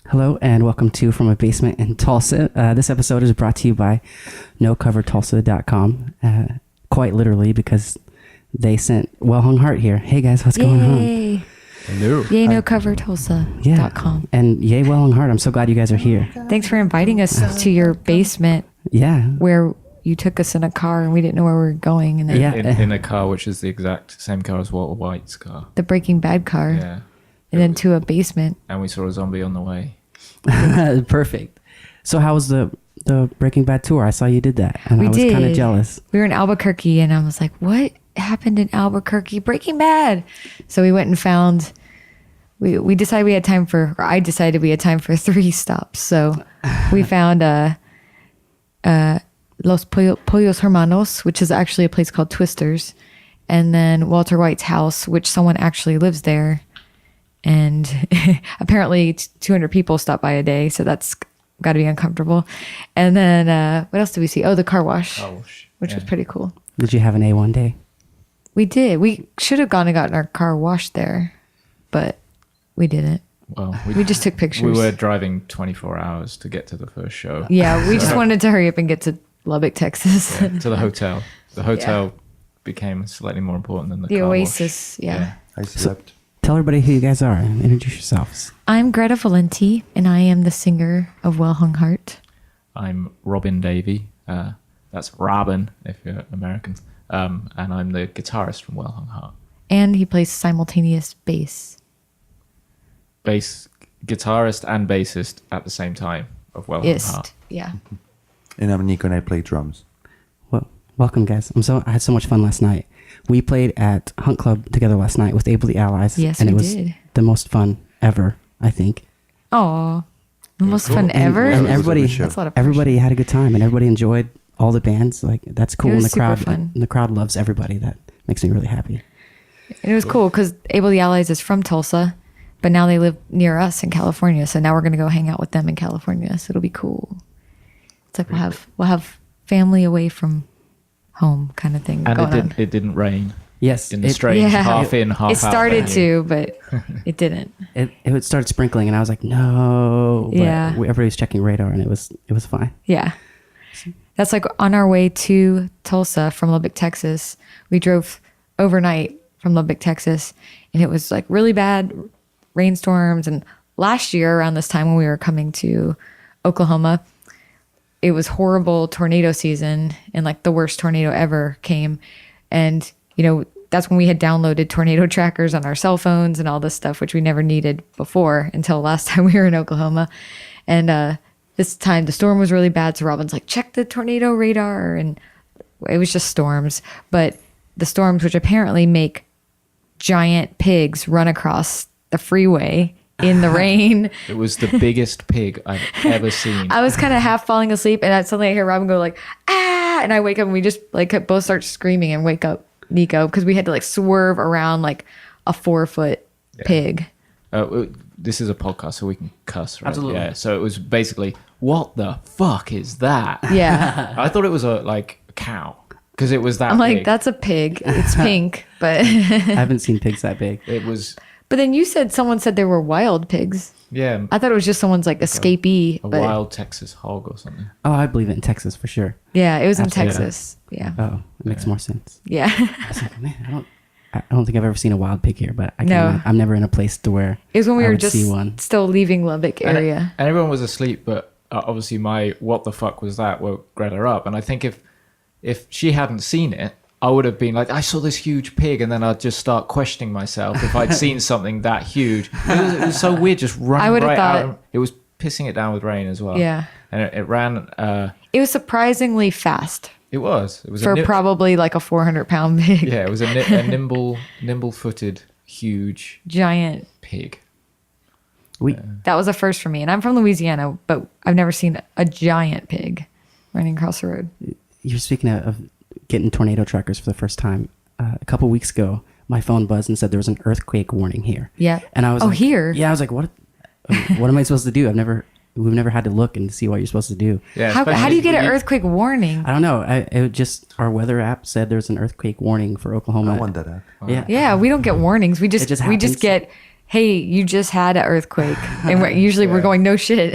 Hello and welcome to From a Basement in Tulsa. This episode is brought to you by NoCoverTulsa.com. Quite literally because they sent Well Hung Heart here. Hey guys, what's going on? Hello. Yay, NoCoverTulsa.com. And yay, Well Hung Heart. I'm so glad you guys are here. Thanks for inviting us to your basement Yeah. where you took us in a car and we didn't know where we were going. And then Yeah. In a car which is the exact same car as Walter White's car. the Breaking Bad car. Yeah. And then to a basement. And we saw a zombie on the way. Perfect. So how was the Breaking Bad tour? I saw you did that and We I was kind of did. jealous. We were in Albuquerque and I was like, what happened in Albuquerque? Breaking Bad. So we went and found, we decided we had time for, or I decided we had time for 3 stops. So we found Los Pollos Hermanos, which is actually a place called Twister's. And then Walter White's house, which someone actually lives there. And apparently 200 people stop by a day. So that's got to be uncomfortable. And then what else did we see? Oh, the car wash, which was pretty cool. Did you have an A1 day? We did. We should have gone and gotten our car washed there, but we didn't. Well, We just took pictures. We were driving 24 hours to get to the first show. Yeah, we just wanted to hurry up and get to Lubbock, Texas. Yeah, to the hotel. The hotel became slightly more important than the The car wash. Oasis, yeah. I slept. Tell everybody who you guys are and introduce yourselves. I'm Greta Valenti, and I am the singer of Well Hung Heart. I'm Robin Davey. That's Robin, if you're Americans. And I'm the guitarist from Well Hung Heart. And he plays simultaneous bass. Bass guitarist and bassist at the same time of Well Hung Heart. Yeah. And I'm Nico and I play drums. Well, welcome guys. I had so much fun last night. We played at Hunt Club together last night with Able the Allies. Yes, and we it was did. the most fun ever, I think. Oh, the most cool. fun ever. And It was a everybody, good show. That's a lot of everybody had a good time, and everybody enjoyed all the bands. Like that's cool. It And was the crowd, super fun. and the crowd loves everybody. That makes me really happy. And it was cool because Able the Allies is from Tulsa, but now they live near us in California. So now we're going to go hang out with them in California. So it'll be cool. It's like we'll have family away from home kind of thing And going on. it didn't rain. Yes, In the strange half in, half out. It started venue. to, but it didn't. It started sprinkling, and I was like, no. But Yeah. everybody was checking radar, and it was fine. Yeah. That's like on our way to Tulsa from Lubbock, Texas. We drove overnight from Lubbock, Texas, and it was like really bad rainstorms. And last year around this time when we were coming to Oklahoma, it was horrible tornado season, and like the worst tornado ever came. And, you know, that's when we had downloaded tornado trackers on our cell phones and all this stuff, which we never needed before until last time we were in Oklahoma. And this time the storm was really bad. So Robin's like, check the tornado radar. And it was just storms. But the storms, which apparently make giant pigs run across the freeway in the rain. It was the biggest pig I've ever seen. I was kind of half falling asleep, and suddenly I hear Robin go like, ah, and I wake up, and we just like both start screaming and wake up Nico because we had to like swerve around like a 4-foot pig. This is a podcast, so we can cuss, right? Absolutely. Yeah. So it was basically, what the fuck is that? Yeah. I thought it was a cow because it was that. I'm like, big. that's a pig. It's pink, but I haven't seen pigs that big. It was, but then someone said there were wild pigs. yeah, I thought it was just someone's like escapee. a but wild Texas hog or something. Oh, I believe it in Texas for sure. yeah, it was in Absolutely. Texas. Yeah. Oh, it makes more sense. Yeah. I was like, man, I don't think I've ever seen a wild pig here, but No. I'm never in a place to where It was when we I were would just see one. still leaving Lubbock area. And everyone was asleep, but obviously my what the fuck was that woke Greta up. And I think if she hadn't seen it, I would have been like, I saw this huge pig, and then I'd just start questioning myself if I'd seen something that huge. It was so weird, just running I would have right thought- out. It was pissing it down with rain as well. Yeah. And it ran. It was surprisingly fast It was for probably like a 400-pound pig. Yeah, it was a nimble-footed, huge Giant. pig. That was a first for me. And I'm from Louisiana, but I've never seen a giant pig running across the road. You're speaking of getting tornado trackers for the first time. A couple weeks ago, my phone buzzed and said there was an earthquake warning here. Yeah. And I was Oh, like, here? Yeah, I was like, what am I supposed to do? We've never had to look and see what you're supposed to do. Yeah, How do especially you get an when earthquake warning? I don't know. Our weather app said there's an earthquake warning for Oklahoma. I want that app. Yeah. Yeah, we don't get warnings. We just happens. get, hey, you just had an earthquake. And we're going, no shit.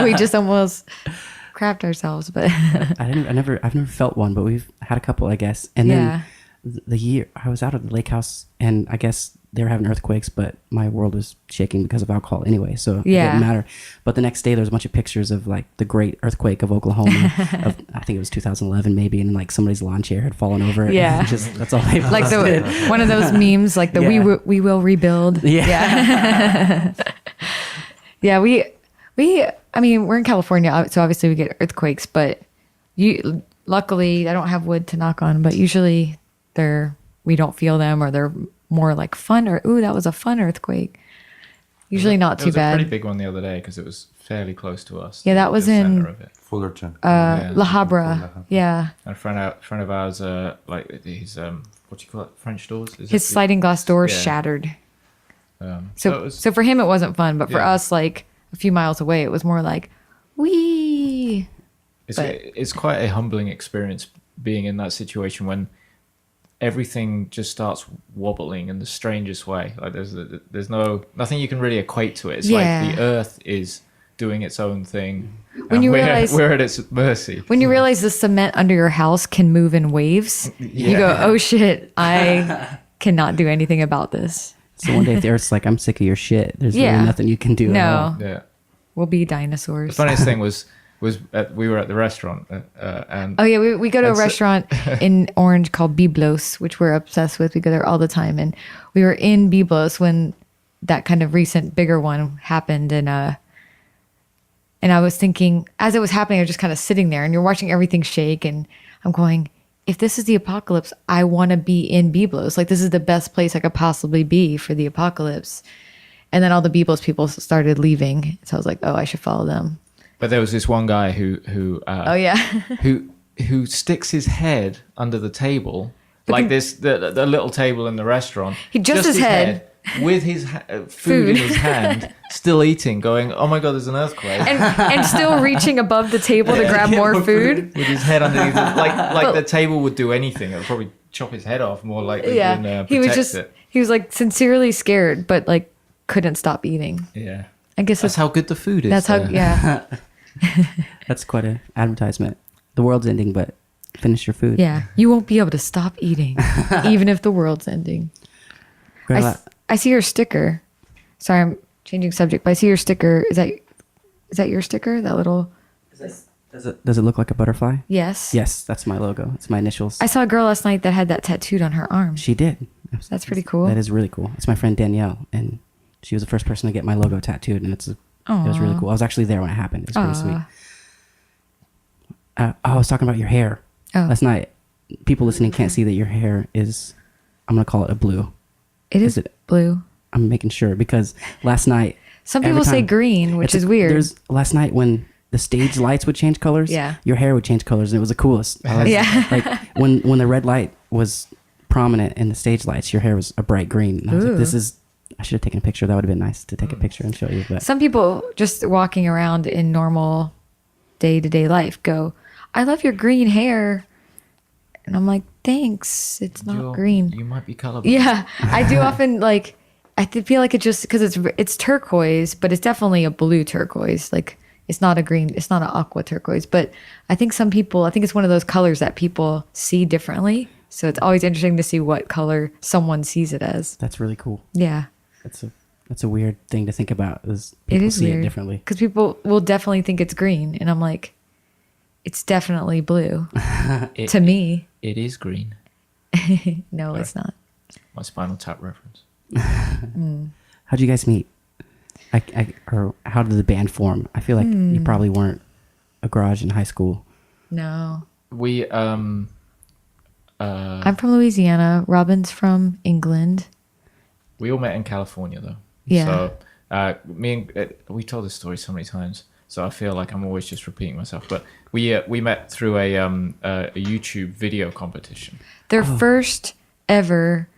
We just almost crapped ourselves. But I've never felt one, but we've had a couple, I guess. And Yeah. then the year I was out at the lake house, and I guess they were having earthquakes, but my world was shaking because of alcohol anyway, so it didn't matter. But the next day there was a bunch of pictures of like the great earthquake of Oklahoma of, I think it was 2011 maybe, and like somebody's lawn chair had fallen over it. Yeah. Just that's all they like posted. one of those memes, like the Yeah. we will rebuild. Yeah. Yeah, I mean, we're in California, so obviously we get earthquakes, but luckily I don't have wood to knock on, but usually we don't feel them, or they're more like fun, or ooh, that was a fun earthquake. Usually not too It was bad. a pretty big one the other day because it was fairly close to us. Yeah, that was the in center of it. Fullerton. La Habra. Yeah. And a friend of ours, like his what do you call it, French doors? Is His it- sliding glass door Yeah. shattered. So it was, So for him it wasn't fun, but for Yeah. us, like a few miles away, it was more like, wee. it's quite a humbling experience being in that situation when everything just starts wobbling in the strangest way. Like there's nothing you can really equate to it. It's Yeah. like the earth is doing its own thing. When and you we're, realize- we're at its mercy. When you realize the cement under your house can move in waves, you go, oh shit, I cannot do anything about this. So one day if the Earth's like, I'm sick of your shit, there's Yeah. really nothing you can do at all. No, Yeah. we'll be The dinosaurs. funniest thing was we were at the restaurant and Oh yeah, we go to a And so- restaurant in Orange called Biblos, which we're obsessed with. We go there all the time, and we were in Biblos when that kind of recent bigger one happened, and I was thinking as it was happening, I was just kind of sitting there, and you're watching everything shake, and I'm going, if this is the apocalypse, I want to be in Biblos. Like this is the best place I could possibly be for the apocalypse. And then all the Biblos people started leaving, so I was like, oh, I should follow them. but there was this one guy Oh yeah. who sticks his head under the table, like the little table in the restaurant. Just his head. with his food in his hand, still eating, going, "Oh my god, there's an earthquake!" and still reaching above the table to grab more food. with his head underneath, it. like the table would do anything. It would probably chop his head off more likely than protect it. He was like sincerely scared, but like couldn't stop eating. Yeah, I guess that's how good the food is. that's how there. yeah. That's quite an advertisement. The world's ending, but finish your food. Yeah, you won't be able to stop eating, even if the world's ending. Greta, I see your sticker. Sorry, I'm changing subject, but I see your sticker. Is that your sticker? That little does it look like a butterfly? yes. Yes, that's my logo. It's my initials. I saw a girl last night that had that tattooed on her arm. She did. That's pretty cool. That is really cool. It's my friend Danielle, and she was the first person to get my logo tattooed, and it was really cool. I was actually there when it happened. It was pretty sweet. I was talking about your hair last night. People listening can't see that your hair is, I'm going to call it a blue. It is blue. I'm making sure because last night. Some people say green, which is weird. Last night when the stage lights would change colors, Yeah. your hair would change colors, and it was the coolest. Yeah. Like when the red light was prominent in the stage lights, your hair was a bright green. And I was Ooh. like, I should have taken a picture. That would have been nice to take a picture and show you. But Some people just walking around in normal day-to-day life go, I love your green hair. And I'm like, thanks. It's not green. You might be colorblind. Yeah, I do often like. Feel like it just because it's turquoise, but it's definitely a blue turquoise. Like it's not a green, it's not an aqua turquoise. But I think it's one of those colors that people see differently. So it's always interesting to see what color someone sees it as. that's really cool. Yeah, That's a weird thing to think about. Is it people is see weird it differently? because people will definitely think it's green, and I'm like, it's definitely blue to me. It is green. No, it's not. My Spinal Tap reference. How'd you guys meet? Or how did the band form? I feel like you probably weren't a garage in high school. No, We I'm from Louisiana. Robin's from England. We all met in California, though. Yeah. So we told this story so many times, so I feel like I'm always just repeating myself. But we met through a YouTube video competition. Their first ever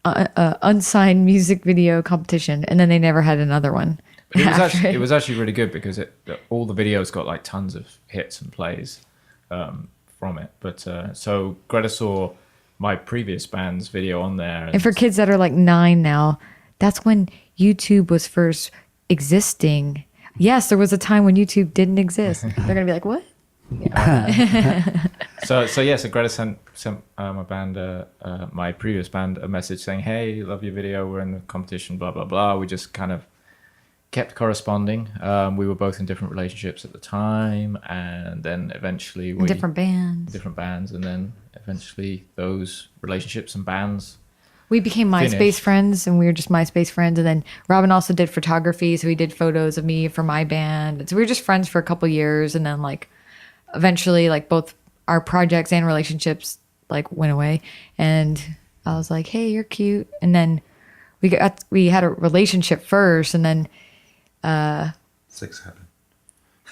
unsigned music video competition, and then they never had another one. But after it was actually really good because all the videos got like tons of hits and plays from it. But so Greta saw my previous band's video on there, And for kids that are like 9 now, that's when YouTube was first existing. Yes, there was a time when YouTube didn't exist. They're gonna be like, what? So Greta sent my band, my previous band, a message saying, "Hey, love your video. We're in the competition. Blah blah blah." We just kind of kept corresponding. We were both in different relationships at the time, and then eventually we different bands, and then eventually those relationships and bands. We became MySpace finished. friends, and we were just MySpace friends. And then Robin also did photography, so he did photos of me for my band. And so we were just friends for a couple years, and then like eventually, like both our projects and relationships like went away. And I was like, "Hey, you're cute." And then we had a relationship first, and then Sex happened.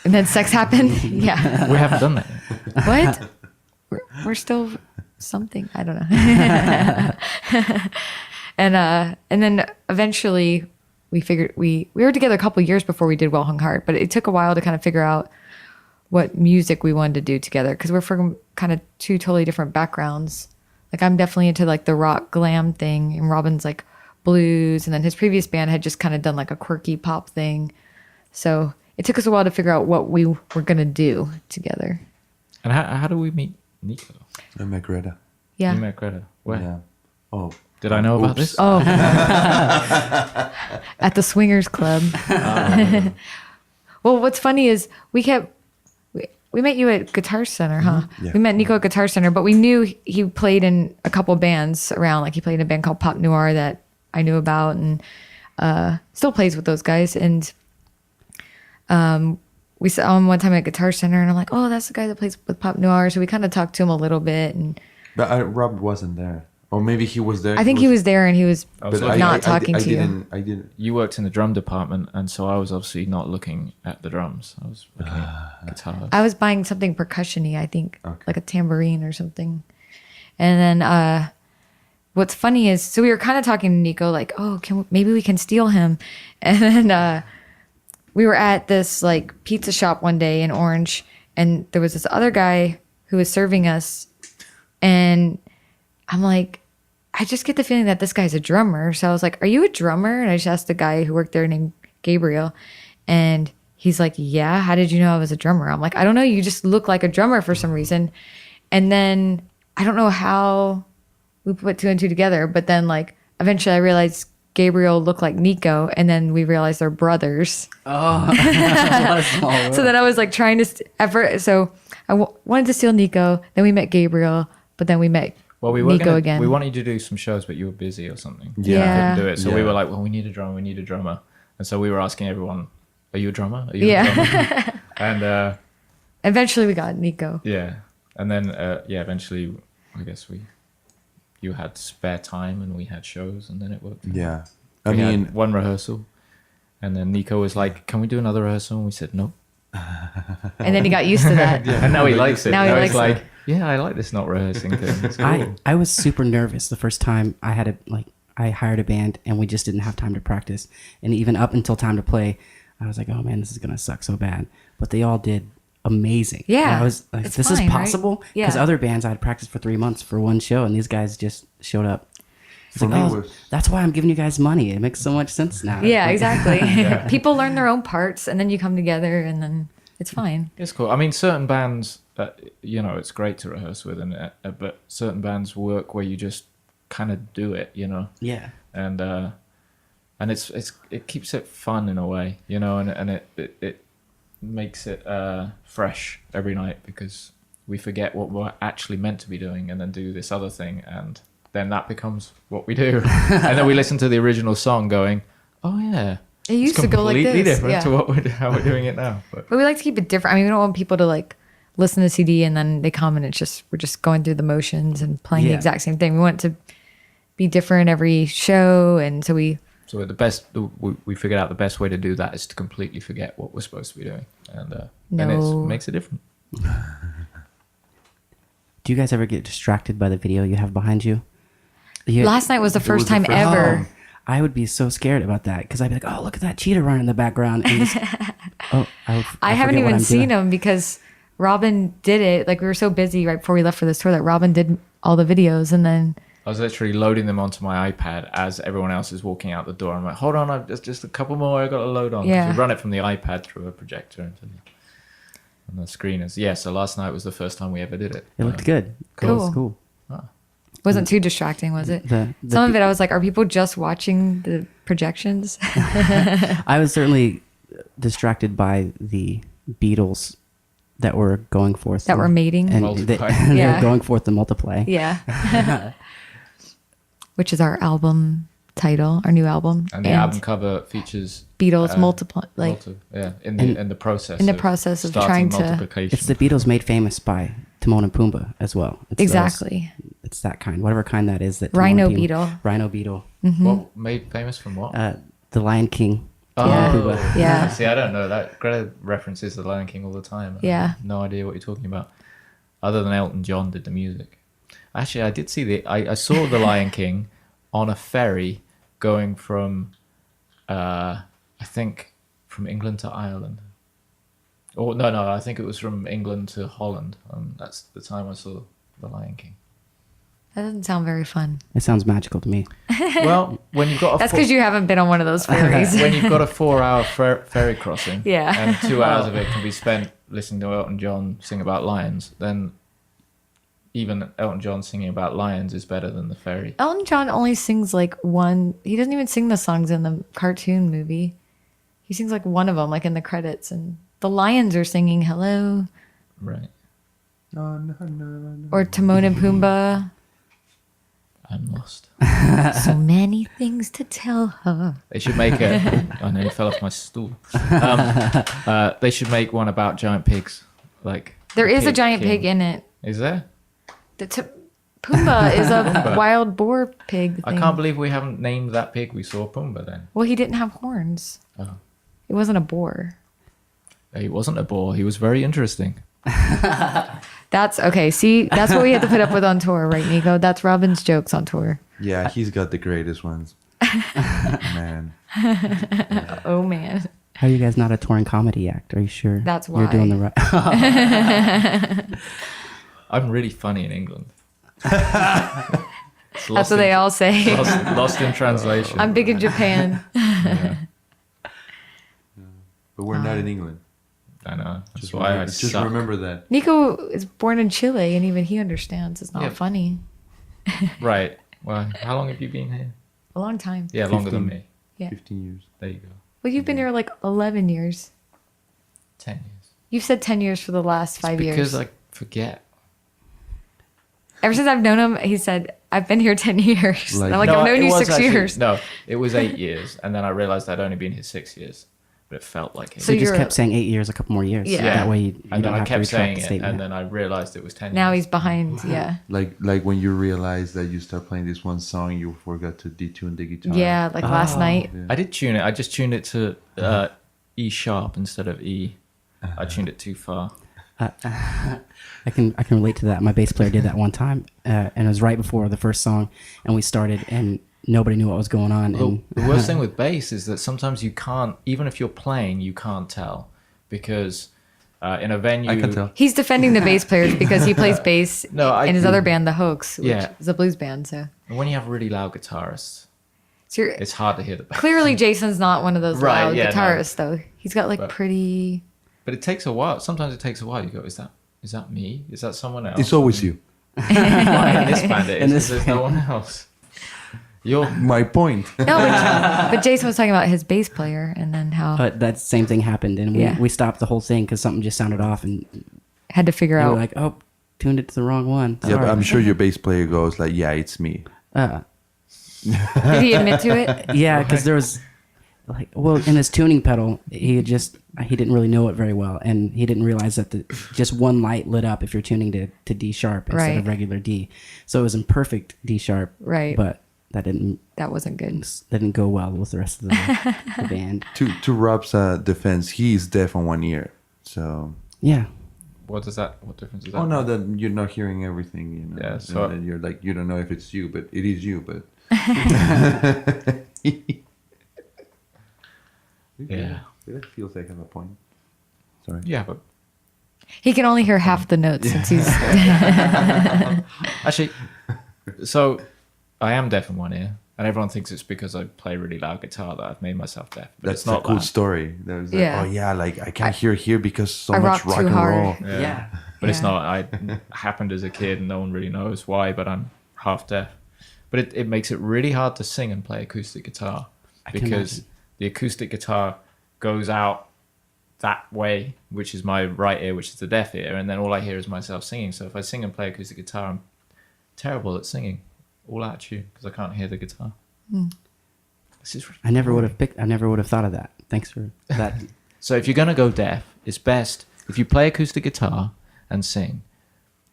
and then sex happened. Yeah, We haven't done that yet. what? We're still something. I don't know. And then eventually we figured we were together a couple of years before we did Well Hung Heart, but it took a while to kind of figure out what music we wanted to do together because we're from kind of two totally different backgrounds. Like I'm definitely into like the rock glam thing, and Robin's like blues, and then his previous band had just kind of done like a quirky pop thing. So it took us a while to figure out what we were gonna do together. And how do we meet Nico? I met Greta. Yeah. You met Greta. Where? Yeah. Oh. Did I know about Oops. this? Oh, at the Swingers Club. Well, what's funny is we met you at Guitar Center, huh? Mm-hmm. Yeah. We met Nico at Guitar Center, but we knew he played in a couple bands around. Like he played in a band called Pop Noir that I knew about, and still plays with those guys. And we saw him one time at Guitar Center, and I'm like, oh, that's the guy that plays with Pop Noir. So we kind of talked to him a little bit, and But Rob wasn't there. Or maybe he was there. I think he was there, and he was was But looking- not talking to you. I didn't. You worked in the drum department, and so I was obviously not looking at the drums. I was looking at guitars. I was buying something percussion-y, I think, Okay. like a tambourine or something. And then what's funny is, so we were kind of talking to Nico, like, oh, maybe we can steal him. And then we were at this like pizza shop one day in Orange, and there was this other guy who was serving us, and I'm like, I just get the feeling that this guy's a drummer. So I was like, are you a drummer? And I just asked the guy who worked there named Gabriel, and he's like, yeah, how did you know I was a drummer? I'm like, I don't know. You just look like a drummer for some reason. And then I don't know how we put two and two together, but then like eventually I realized Gabriel looked like Nico, and then we realized they're brothers. Oh, what a small world. So then I was like trying to, so I wanted to steal Nico. Then we met Gabriel, but then we met Well, we were Nico gonna, again. We wanted you to do some shows, but you were busy or something. Yeah. Couldn't do it. So we Yeah. were like, well, we need a drummer. We need a drummer. And so we were asking everyone, are you a drummer? Are you Yeah. a drummer? And Eventually we got Nico. yeah. And then, eventually, I guess you had spare time and we had shows, and then it worked. Yeah. I We mean, had one rehearsal. And then Nico was like, can we do another rehearsal? And we said, no. And then he got used to that. And now he likes it. Now he he's likes like, yeah, I like this not rehearsing thing. It's cool. I was super nervous the first time I hired a band and we just didn't have time to practice. And even up until time to play, I was like, oh man, this is going to suck so bad. But they all did amazing. Yeah, And I was like, it's this fine, is right? possible? Because Yeah. other bands I had practiced for 3 months for one show and these guys just showed up. It's For like, me, oh, it was- that's why I'm giving you guys money. It makes so much sense now. Yeah, exactly. People learn their own parts, and then you come together, and then it's fine. It's cool. I mean, certain bands, it's great to rehearse with, and but certain bands work where you just kind of do it, Yeah. and it keeps it fun in a way, and it makes it fresh every night because we forget what we're actually meant to be doing, and then do this other thing, and then that becomes what we do, and then we listen to the original song, going, "Oh yeah." It used It's to go like completely this. different Yeah. to how we're doing it now. But But we like to keep it different. I mean, we don't want people to like listen to the CD and then they come and we're just going through the motions and playing the Yeah. exact same thing. We want it to be different every show, and so So we figured out the best way to do that is to completely forget what we're supposed to be doing, and it No. makes it different. Do you guys ever get distracted by the video you have behind you? last night was the first time ever. I would be so scared about that because I'd be like, oh, look at that cheetah running in the background. And just, I haven't even seen him because Robin did it. Like we were so busy right before we left for this tour that Robin did all the videos, and then I was literally loading them onto my iPad as everyone else is walking out the door. I'm like, hold on, there's just a couple more I got to load on. 'Cause Yeah. we run it from the iPad through a projector into the screeners. Yeah, so last night was the first time we ever did it. It looked good. Cool. It was cool. Wasn't too distracting, was it? Some of it, I was like, are people just watching the projections? I was certainly distracted by the Beatles that were going forth. That were mating. And Multiply. they Yeah. were going forth to multiply. Yeah. Which is our album title, our new album. And the album cover features Beatles multiply, like in the process. in the process of starting trying to- multiplication. It's the Beatles made famous by Timon and Pumbaa as well. It's exactly. it's that kind, whatever kind that is. That Timon Rhino and Pumbaa- beetle. Rhino beetle. What made famous from what? The Lion King. Oh, Yeah. Yeah. See, I don't know that. Greta references the Lion King all the time. I Yeah. have no idea what you're talking about. Other than Elton John did the music. Actually, I did see I saw the Lion King on a ferry going from, I think, from England to Ireland. Or no, I think it was from England to Holland. That's the time I saw the Lion King. That doesn't sound very fun. It sounds magical to me. Well, when you've got a That's because you haven't been on one of those ferries. when you've got a 4-hour ferry crossing, Yeah. and 2 hours of it can be spent listening to Elton John sing about lions, then even Elton John singing about lions is better than the ferry. Elton John only sings like one. He doesn't even sing the songs in the cartoon movie. He sings like one of them, like in the credits, and the lions are singing "Hello" Right. or Timon and Pumbaa. I'm lost. So many things to tell her. They should make I nearly fell off my stool. They should make one about giant pigs. Like There the is a giant pig in it. Is there? Pumbaa is a wild boar pig thing. I can't believe we haven't named that pig. We saw Pumbaa then. Well, he didn't have horns. Oh. It wasn't a boar. He wasn't a boar. He was very interesting. That's okay. See, that's what we had to put up with on tour, right, Nico? That's Robin's jokes on tour. Yeah, he's got the greatest ones. Man. Oh man, How are you guys not a touring comedy act? Are you sure? That's You're doing the why. right. I'm really funny in England. that's what they all say. Lost in translation. I'm big in Japan. Yeah, But we're not in England. I know. That's Just why remember, I just suck. remember that. Nico is born in Chile, and even he understands it's not Yeah. funny. Right. Well, how long have you been here? A long time. Yeah, longer than 15. me. Yeah. 15 years. There you go. Well, you've been here like 11 years. 10 years. You've said 10 years for the last 5 years. Because I forget. Ever since I've known him, he said, I've been here 10 years. Like- I'm like, No, I've known it you was 6 actually- years. No, it was 8 years. And then I realized I'd only been here 6 years. But it felt like it. So you just you're- kept saying 8 years, a couple more years. Yeah. That way you And then don't I have to kept retract saying the it. statement. And then I realized it was 10 Now years. he's behind. Yeah. Like when you realize that you start playing this one song, you forgot to detune the guitar. Yeah, like last night. Yeah. I did tune it. I just tuned it to E sharp instead of E. I tuned it too far. I can relate to that. My bass player did that one time, and it was right before the first song, and we started, and nobody knew what was going on. And The worst thing with bass is that sometimes you can't, even if you're playing, you can't tell because in a venue. I can tell. He's defending the bass players because he plays bass No, in his other band, The Hoax, which Yeah. is a blues band. So, And when you have really loud guitarists, so you're, it's hard to hear the bass. clearly Jason's not one of those Right, loud yeah, no. guitarists, though. He's got like But- pretty. But it takes a while. Sometimes it takes a while. You go, is that me? Is that someone else? It's always you. Why in this band it In is, this 'cause there's no one else. You're My point. No, but Jason was talking about his bass player and then how but that same thing happened, and Yeah. we stopped the whole thing because something just sounded off, and had to figure we were out. like, oh, tuned it to the wrong one. Yeah, but Sorry. I'm sure your bass player goes like, "Yeah, it's me." Did he admit to it? Yeah, because there was like, well, in his tuning pedal, he didn't really know it very well, and he didn't realize that just one light lit up if you're tuning to D sharp instead Right. of regular D. So it was in perfect D sharp, Right. But that That wasn't good. didn't go well with the rest of the band. To Rob's defense, he is deaf on one ear. So. Yeah, what difference is that? Oh no, that you're not hearing everything. You know. Yeah, And so- then you're like, you don't know if it's you, but it is you. But. Yeah. It feels like I have a point. Sorry. Yeah, but He can only hear half the notes since he's. actually, so I am deaf in one ear, and everyone thinks it's because I play really loud guitar that I've made myself deaf. But That's it's not a cool that. story. That was like, Yeah. oh yeah, like I can't hear here because so I much rock rock too and hard. roll. Yeah. But it's Yeah. not. I happened as a kid, and no one really knows why. But I'm half deaf. But it makes it really hard to sing and play acoustic guitar can because imagine. the acoustic guitar goes out that way, which is my right ear, which is the deaf ear, and then all I hear is myself singing. So if I sing and play acoustic guitar, I'm terrible at singing, all out you, because I can't hear the guitar. This is I never would have thought of that. Thanks for that. So if you're gonna go deaf, it's best if you play acoustic guitar and sing.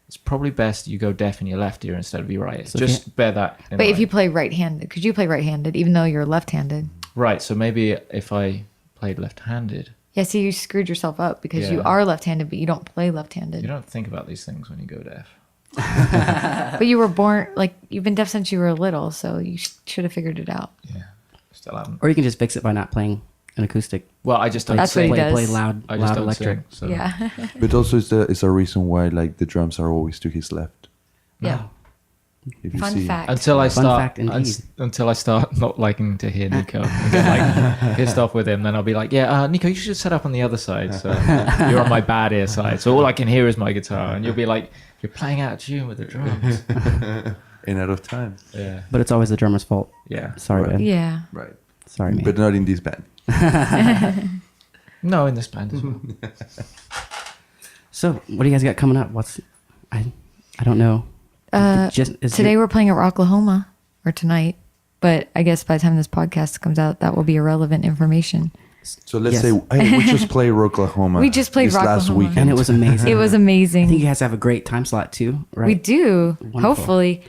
It's probably best you go deaf in your left ear instead of your right ear. So Just bear that in But if mind. you play right-handed, because you play right-handed, even though you're left-handed. Right, so maybe if I played left-handed, Yeah, see, you screwed yourself up because you Yeah. are left-handed, but you don't play left-handed. you don't think about these things when you go deaf. But you were born, like, you've been deaf since you were little, so you should have figured it out. Yeah, still haven't. Or you can just fix it by not playing an acoustic. Well, I just don't That's what sing. he does. Play loud, I just loud don't electric. sing. So. Yeah. But also, it's a reason why like the drums are always to his left. Yeah. If you Fun see. fact. Until I Fun start, fact indeed. until I start not liking to hear Nico, and get like pissed off with him, then I'll be like, "Yeah, Nico, you should set up on the other side. So you're on my bad ear side. So all I can hear is my guitar." And you'll be like, "You're playing out of tune with the drums." And out of time. Yeah, But it's always the drummer's fault. yeah. Sorry, Right. man. Yeah. Right. Sorry, man. But not in this band. No, in this band as well. So, what do you guys got coming up? I don't know. Today we're playing at Rocklahoma, or tonight. But I guess by the time this podcast comes out, that will be irrelevant information. So let's Yes. say hey, we just played Rocklahoma. We just played this last Rocklahoma. weekend. and it was amazing. It was I think amazing. you guys have a great time slot too, right? We do. Wonderful. Hopefully.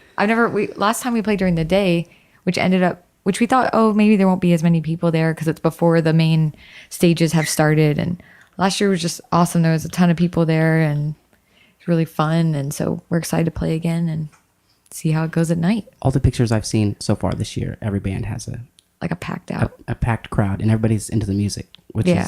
Last time we played during the day, which we thought, oh, maybe there won't be as many people there because it's before the main stages have started. And last year was just awesome. There was a ton of people there and it's really fun. And so we're excited to play again and see how it goes at night. All the pictures I've seen so far this year, every band has Like a packed out. a packed crowd, and everybody's into the music, which is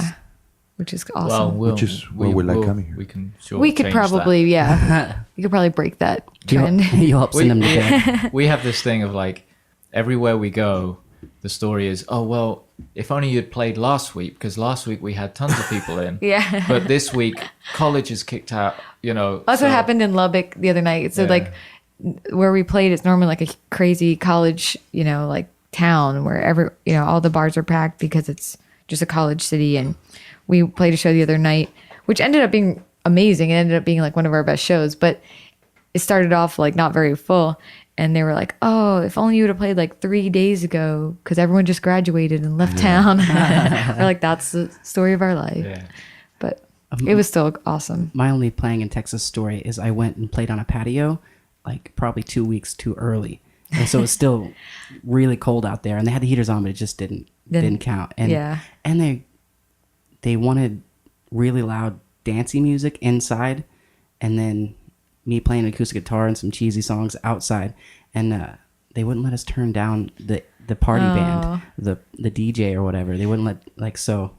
Which is Well, awesome. we'll, is why we like coming here. We can. Sure we could change probably, yeah. We could probably break that trend. you'll help send them to bed. that. We have this thing of like everywhere we go, the story is, oh well, if only you'd played last week because last week we had tons of people in. Yeah. But this week college is kicked out. You know. That's so- what happened in Lubbock the other night. So Yeah. like where we played, it's normally like a crazy college, like town where all the bars are packed because it's just a college city. And we played a show the other night, which ended up being amazing. It ended up being like one of our best shows, but it started off like not very full. And they were like, oh, if only you would have played like 3 days ago because everyone just graduated and left town. We're like, that's the story of our life. Yeah. But it was still awesome. My only playing in Texas story is I went and played on a patio, like probably 2 weeks too early, and so it's still really cold out there. And they had the heaters on, but it just didn't count. And Yeah. and they wanted really loud dancey music inside, and then me playing acoustic guitar and some cheesy songs outside, and they wouldn't let us turn down the party band, the DJ or whatever. They wouldn't let so.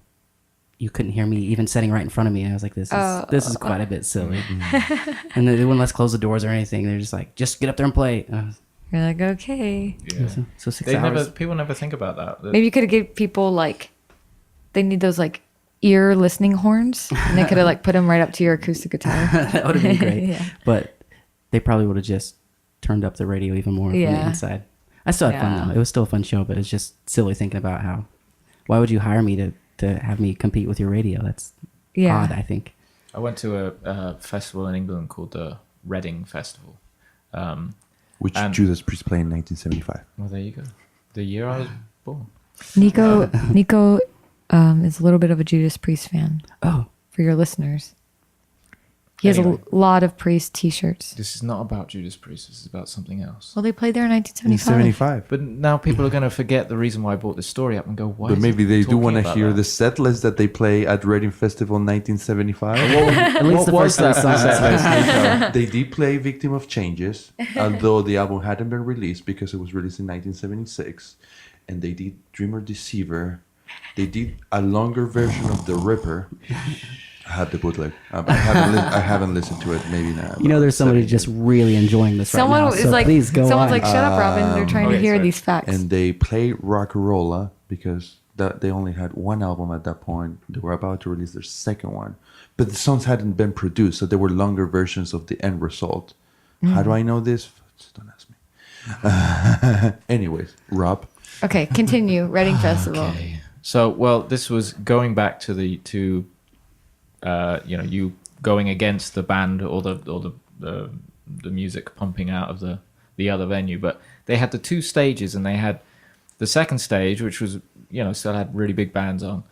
You couldn't hear me even sitting right in front of me. And I was like, this is quite a bit silly. And they wouldn't let us close the doors or anything. They're just like, just get up there and play. You're like, okay. Yeah. So 6 hours. People never think about that. Maybe you could have given people like, they need those like ear listening horns, and they could have like put them right up to your acoustic guitar. That would have been great. Yeah. But they probably would have just turned up the radio even more from the Yeah. inside. I still had fun Yeah. though. It was still a fun show, but it's just silly thinking about why would you hire me to have me compete with your radio? That's Yeah. odd, I think. I went to a festival in England called the Reading Festival. Which And- Judas Priest played in 1975. Well, there you go. The year I was born. Nico is a little bit of a Judas Priest fan Oh, for your listeners. He has Anyway. a lot of Priest t-shirts. This is not about Judas Priest. This is about something else. Well, they played there in In 1975. 75. But now people are going to forget the reason why I brought this story up and go, why? But is maybe he they do talking want to about hear that? the set list that they play at Reading Festival in 1975. at least What the was first three that songs. set list? They did play Victim of Changes, although the album hadn't been released because it was released in 1976. And they did Dreamer Deceiver. They did a longer version of The Ripper. I had the bootleg. I haven't listened to it. Maybe now. You know, there's somebody just really enjoying this Someone right now. is So like, please go someone's on. like, shut up, Robin. They're trying to okay, hear sorry. these facts. And they play Rock'n'Rolla because they only had one album at that point. They were about to release their second one, but the songs hadn't been produced, so they were longer versions of the end result. How do I know this? Just don't ask me. Anyways, Rob. Okay, continue. Reading Festival. Okay. So, well, this was going back to you going against the band or the music pumping out of the other venue, but they had the two stages, and they had the second stage, which was still had really big bands on,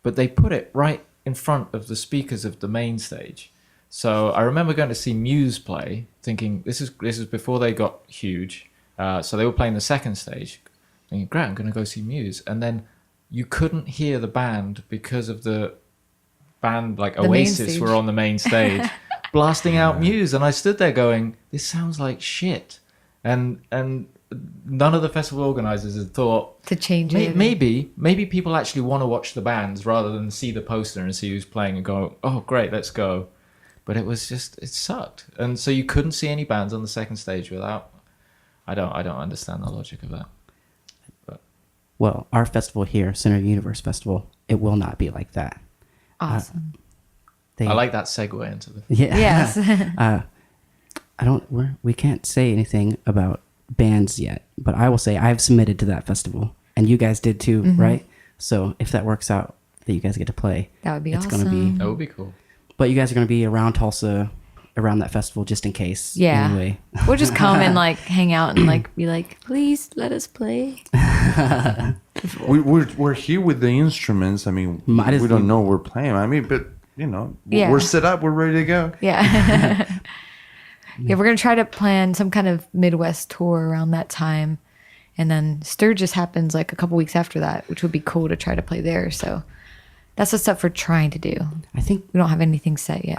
but they put it right in front of the speakers of the main stage. So I remember going to see Muse play, thinking this is before they got huge. So they were playing the second stage, thinking, great, I'm going to go see Muse, and then you couldn't hear the band because of the band like The main Oasis stage. were on the main stage blasting out Muse, and I stood there going, this sounds like shit, and none of the festival organizers had thought To change it. maybe people actually want to watch the bands rather than see the poster and see who's playing and go, oh great, let's go. But it sucked, and so you couldn't see any bands on the second stage without. I don't understand the logic of that. Well, our festival here, Center Universe Festival, it will not be like that. Awesome. I like that segue into the. Yeah. Yes. We can't say anything about bands yet, but I will say I've submitted to that festival, and you guys did too, right? So if that works out, that you guys get to play, That would be it's awesome. gonna be. That would be cool. But you guys are gonna be around Tulsa, around that festival, just in case. Yeah. Anyway. We'll just come and like hang out and like be like, please let us play. We're here with the instruments. I mean, Might as we don't well- know we're playing. I mean, but Yeah. we're set up. We're ready to go. Yeah. Yeah, we're going to try to plan some kind of Midwest tour around that time. And then Sturgis happens like a couple weeks after that, which would be cool to try to play there. So that's what's up for trying to do. I think We don't have anything set yet.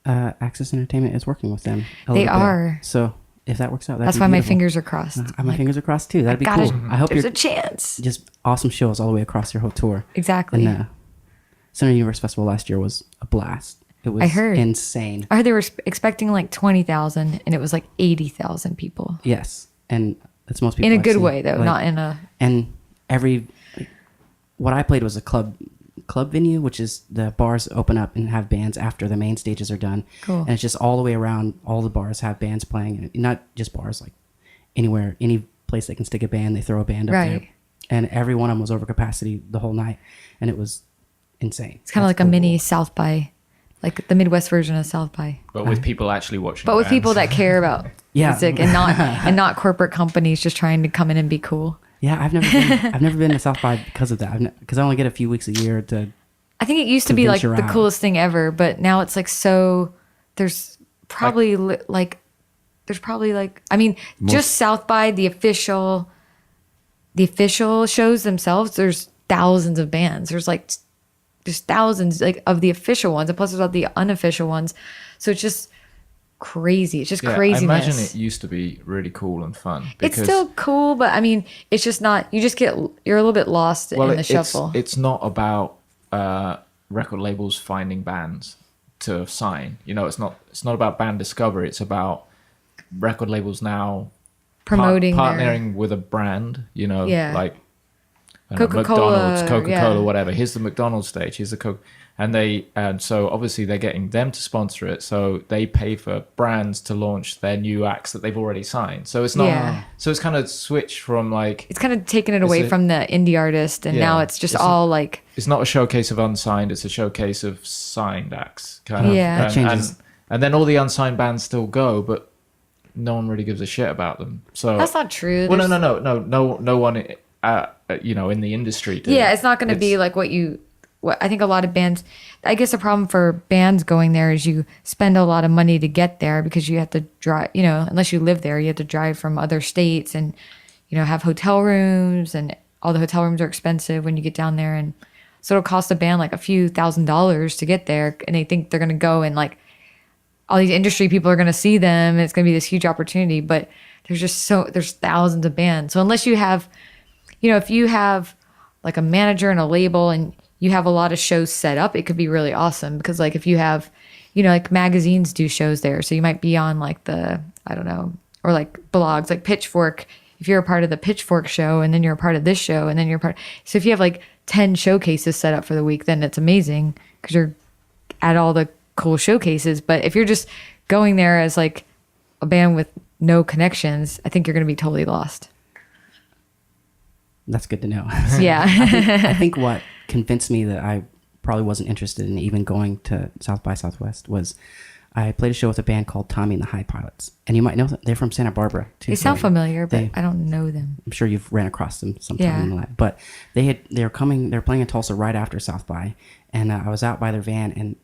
Access Entertainment is working with them. They are. So if that works out, That's why my fingers are crossed. My fingers are crossed too. That'd be Gotta- cool. I hope there's you're a chance. just awesome shows all the way across your whole tour. Exactly. And Center Universe Festival last year was a blast. It was I heard. insane. I heard they were expecting like 20,000 and it was like 80,000 people. Yes, and that's most people In a I've good seen. way though, Like, not in a... And what I played was a club venue, which is the bars open up and have bands after the main stages are done. Cool. And it's just all the way around. All the bars have bands playing, and not just bars, like anywhere, any place they can stick a band, they throw a band up Right. there. And every one of them was over capacity the whole night, and it was insane. It's kind of like a mini South by, like the Midwest version of South by. But with people actually watching. But with bands. people that care about Yeah. music and not corporate companies just trying to come in and be cool. Yeah, I've never been to South by because of that. Because I only get a few weeks a year to. I think it used to To be like venture the out. coolest thing ever, but now it's like so. There's probably I mean, just South by the official shows themselves. There's thousands of bands. There's thousands like of the official ones, and plus there's all the unofficial ones. So it's just crazy. It's just Yeah, craziness. I imagine it used to be really cool and fun. It's still cool, but I mean, it's just not. You're a little bit lost in the it's, shuffle. It's not about record labels finding bands to sign. It's not about band discovery. It's about record labels now Promoting their- partnering with a brand. Yeah. Like I don't know, Coca-Cola, McDonald's, Coca-Cola, yeah. whatever. Here's the McDonald's stage. Here's the Coke, and so obviously they're getting them to sponsor it. So they pay for brands to launch their new acts that they've already signed. So it's not. Yeah. So it's kind of switched from like It's kind of taken it away a- from the indie artist, and Yeah. now it's just It's all like, it's not a showcase of unsigned. It's a showcase of signed acts. Kind of. Yeah. That And, changes. and then all the unsigned bands still go, but no one really gives a shit about them. So that's not true. Well, There's- no one. In the industry. Yeah, it's not going to be like what I think a lot of bands, I guess the problem for bands going there is you spend a lot of money to get there because you have to drive, unless you live there, you have to drive from other states and, have hotel rooms, and all the hotel rooms are expensive when you get down there. And so it'll cost a band like a few $1,000s to get there, and they think they're going to go and like all these industry people are going to see them, and it's going to be this huge opportunity. But there's thousands of bands. So unless you have, if you have like a manager and a label and you have a lot of shows set up, it could be really awesome because like if you have, you know, like magazines do shows there. So you might be on like the, I don't know, or like blogs like Pitchfork. If you're a part of the Pitchfork show and then you're a part of this show and then you're part. So if you have like 10 showcases set up for the week, then it's amazing because you're at all the cool showcases. But if you're just going there as like a band with no connections, I think you're going to be totally lost. That's good to know. Yeah. I think what convinced me that I probably wasn't interested in even going to South by Southwest was I played a show with a band called Tommy and the High Pilots. And you might know them. They're from Santa Barbara, too. They sound familiar, but They- I don't know them. I'm sure you've ran across them sometime Yeah. in the life. But they're playing in Tulsa right after South by. And I was out by their van, and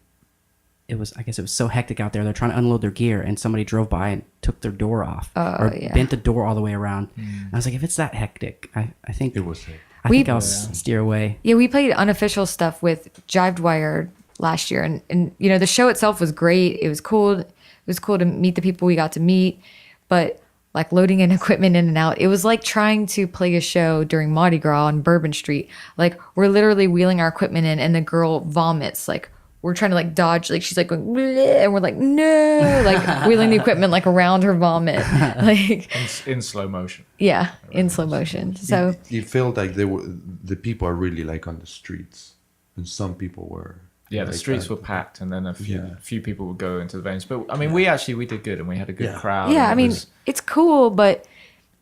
I guess it was so hectic out there. They're trying to unload their gear, and somebody drove by and took their door off. Or yeah. bent the door all the way around. And I was like, if it's that hectic, I think It was safe. I think I'll steer away. Yeah, we played unofficial stuff with Jived Wire last year, and you know the show itself was great. It was cool. It was cool to meet the people we got to meet, but like loading in equipment in and out, it was like trying to play a show during Mardi Gras on Bourbon Street. Like we're literally wheeling our equipment in, and the girl vomits. Like we're trying to like dodge. Like she's like going, bleh, and we're like no, like wheeling the equipment like around her vomit, like in slow motion. yeah, in slow motion. So You felt like the people are really like on the streets, and some people were. Yeah, the like streets that. were packed, and then a Yeah. few people would go into the venues. But I mean, we did good, and we had a good Yeah. crowd. yeah, and I it mean, was- it's cool, but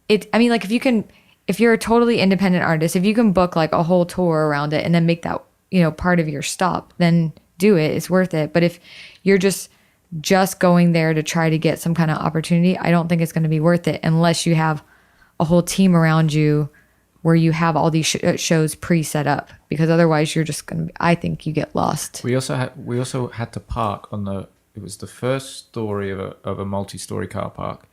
I mean, like if you're a totally independent artist, if you can book like a whole tour around it and then make that, you know, part of your stop, then do it. It's worth it. But if you're just going there to try to get some kind of opportunity, I don't think it's going to be worth it unless you have a whole team around you where you have all these shows pre-set up, because otherwise you're just going to, I think you get lost. We also had to park on it was the first story of a multi-story car park,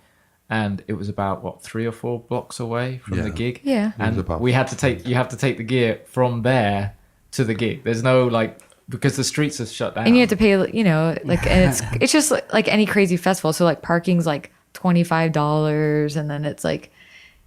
and it was about 3 or 4 blocks away from Yeah. the gig. Yeah. And about- you have to take the gear from there to the gig. There's no like, because the streets are shut down. And you have to pay, you know, like, and it's just like any crazy festival. So like parking's like $25, and then it's like,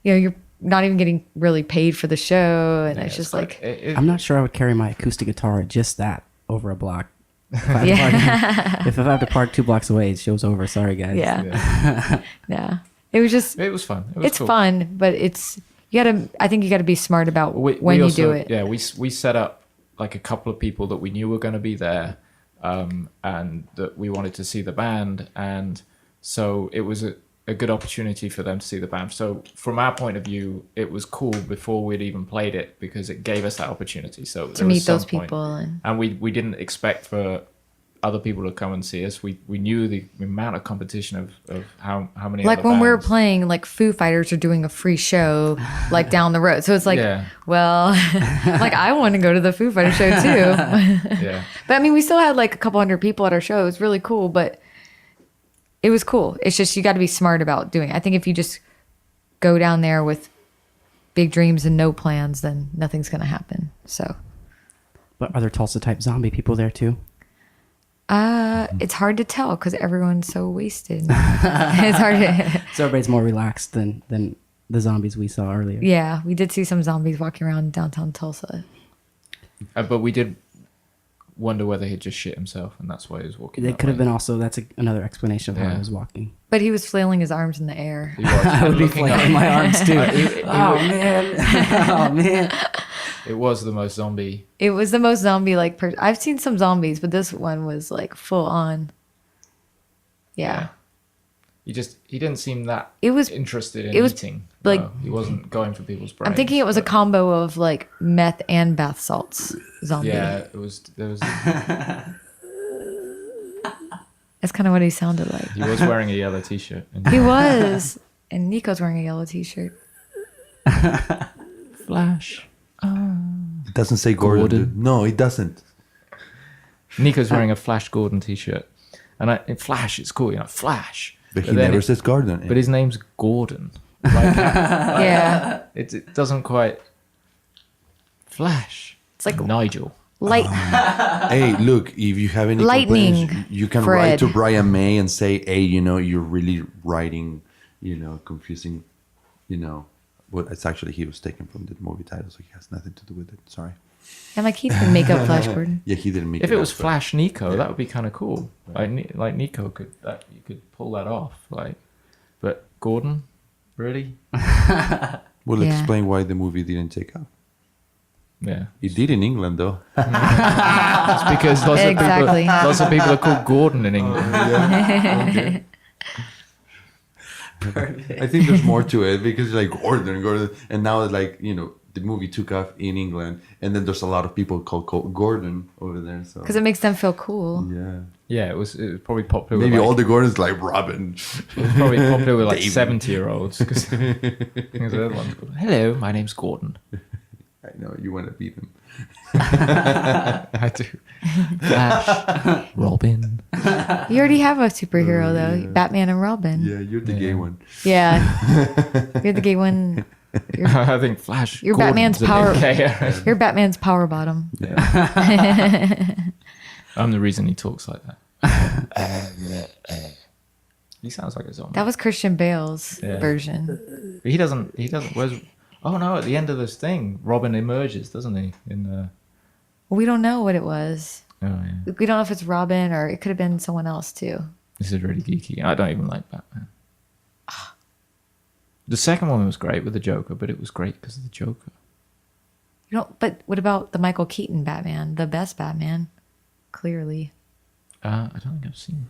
you know, you're not even getting really paid for the show, and Yeah, it's just like like, I'm not sure I would carry my acoustic guitar just that over a block. If I have, Yeah. to, if I have to park 2 blocks away, it show's over. Sorry, guys. yeah, yeah. It was just, it was fun. It was it's cool. fun, but I think you gotta be smart about when We you also- do it. Yeah, we set up like a couple of people that we knew were going to be there, and that we wanted to see the band, and so it was a good opportunity for them to see the band. So from our point of view, it was cool before we'd even played it because it gave us that opportunity. So To meet those people and we didn't expect for other people to come and see us. We knew the amount of competition of how many Like other when we're bands. playing, like Foo Fighters are doing a free show, like down the road. So it's like, Yeah. well, like I want to go to the Foo Fighters show too. Yeah. But I mean, we still had like a couple hundred people at our show. It was really cool, but it was cool. It's just you got to be smart about doing it. I think if you just go down there with big dreams and no plans, then nothing's going to happen. So But are there Tulsa type zombie people there too? it's hard to tell because everyone's so wasted. It's hard to. So everybody's more relaxed than the zombies we saw earlier. Yeah, we did see some zombies walking around downtown Tulsa. But we did wonder whether he'd just shit himself, and that's why he was walking. It that could have way. been also, that's another explanation of how Yeah. I was walking. But he was flailing his arms in the air. He was. I would be Looking up. flailing my arms too. He Oh man. Oh man. It was the most zombie. It was the most zombie-like person. I've seen some zombies, but this one was like full on. Yeah. He didn't seem that It was- interested in it was, eating. like- No, he wasn't going for people's brains. I'm thinking it was a but- combo of like meth and bath salts zombie. Yeah, it was. There was. That's kind of what he sounded like. He was wearing a yellow t-shirt. And He was. And Nico's wearing a yellow t-shirt. Flash. It doesn't say Gordon. Gordon. dude. No, it doesn't. Nico's wearing a Flash Gordon t-shirt, and Flash. It's cool, Flash. But he then never says Gordon. But his name's Gordon. Like, Yeah. it doesn't quite. Flash. It's like Nigel. light. Hey, look, if you have any Lightning, complaints, you can Fred. write to Brian May and say, hey, you're really writing, confusing, well, it's actually he was taken from the movie title, so he has nothing to do with it. Sorry. And like he didn't make up Flash Gordon. Yeah, he didn't make If it was up, Flash Nico, that would be kind of cool. Like Nico could you could pull that off. Like, but Gordon, really? We'll Yeah. explain why the movie didn't take off. Yeah, It did in England, though. it's because Exactly. lots of people are called Gordon in England. Okay. I think there's more to it because like Gordon, and now it's like the movie took off in England, and then there's a lot of people called Gordon over there. So Because it makes them feel cool. yeah, Yeah, it was probably popular. maybe with all like, the Gordons like Robin. it was probably popular with like David. 70-year-olds. Because the other one's called, hello, my name's Gordon. I know you want to beat him. I do. Flash, Robin. You already have a superhero though, yeah. Batman and Robin. Yeah, you're the gay one. Yeah. You're the gay one. I think Flash. You're Gordon's Batman's a bit power- gayer. You're Batman's power bottom. I'm the reason he talks like that. He sounds like a zombie. That was Christian Bale's Yeah. version. He doesn't. Where's? Oh no! At the end of this thing, Robin emerges, doesn't he? We don't know what it was. Oh yeah. We don't know if it's Robin or it could have been someone else too. This is really geeky. I don't even like Batman. The second one was great with the Joker, but it was great because of the Joker. You don't. But what about the Michael Keaton Batman, the best Batman? Clearly. I don't think I've seen.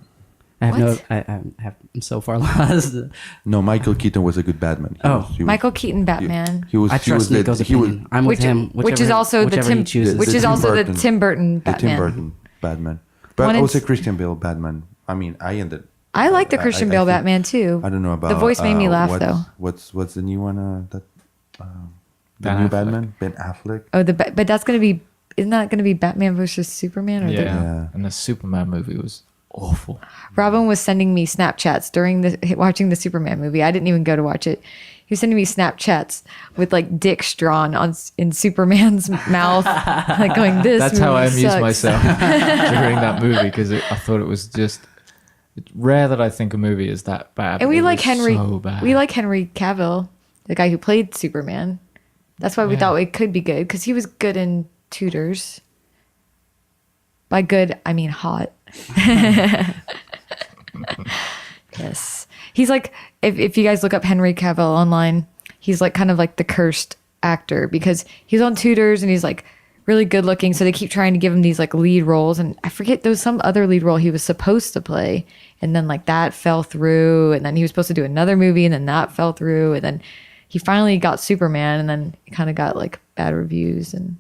I have What? I'm so far lost. No, Michael Keaton was a good Batman. He was- Michael Keaton Batman. He was. I trust he was Nico's he was opinion. I'm with him. Which is also the whichever he Tim, chooses. which The is Tim also Burton. the Tim Burton the Batman. Tim Burton Batman. But One I in- would say Christian Bale Batman. I mean, I like the Christian Bale think- Batman too. I don't know about The voice made me laugh though. What's the new one? The Ben new Affleck. Batman, Ben Affleck. Oh, but that's gonna be. Isn't that gonna be Batman versus Superman? Or Yeah. And the Superman movie was awful. Robin was sending me Snapchats during watching the Superman movie. I didn't even go to watch it. He was sending me Snapchats with like dicks drawn in Superman's mouth, like going, "This." That's how I movie amused sucks." myself during that movie because I thought it was just. It's rare that I think a movie is that bad. And but we it like was Henry. So bad. We like Henry Cavill, the guy who played Superman. That's why we Yeah. thought it could be good because he was good in Tudors. By good, I mean hot. Yes, he's like if you guys look up Henry Cavill online, he's like kind of like the cursed actor because he's on Tudors and he's like really good looking. So they keep trying to give him these like lead roles, and I forget there was some other lead role he was supposed to play, and then like that fell through, and then he was supposed to do another movie, and then that fell through, and then he finally got Superman, and then it kind of got like bad reviews, and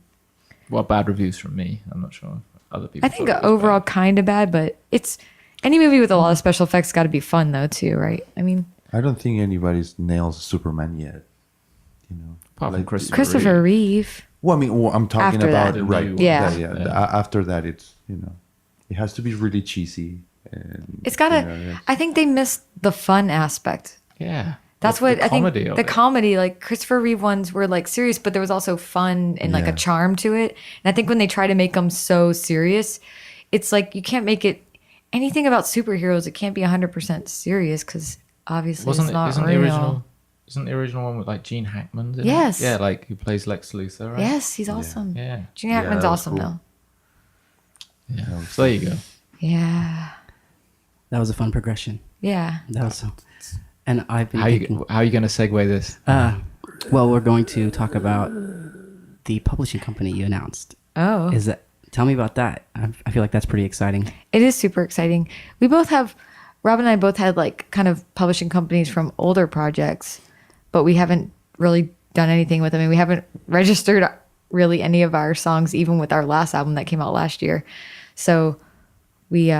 Well, bad reviews from me. I'm not sure if other people. I think thought it was overall bad. kind of bad, but it's any movie with a lot of special effects got to be fun though too, right? I mean, I don't think anybody's nails Superman yet. You know, Apart from like- Christopher Reeve. Well, I mean, I'm talking After about that. right. Yeah. After that, it's it has to be really cheesy. And, It's gotta. it's- I think they missed the fun aspect. Yeah. That's The what I think. comedy of The it. comedy, like Christopher Reeve ones, were like serious, but there was also fun and like a Yeah. charm to it. And I think when they try to make them so serious, it's like you can't make it anything about superheroes. It can't be 100% serious because obviously Wasn't it's it? not Isn't real. the original? Isn't the original one with like Gene Hackman? in it? Yes. Yeah, like who plays Lex Luthor, right? Yes, he's awesome. Yeah. Gene Yeah, Hackman's that was awesome cool. though. Yeah. So there you go. Yeah, That was a fun progression. yeah. That was so. And I've been How thinking, you going to segue this? well, we're going to talk about the publishing company you announced. Oh, Tell me about that. I feel like that's pretty exciting. it is super exciting. We both have, Rob and I both had like kind of publishing companies from older projects, but we haven't really done anything with them. And we haven't registered really any of our songs, even with our last album that came out last year. So we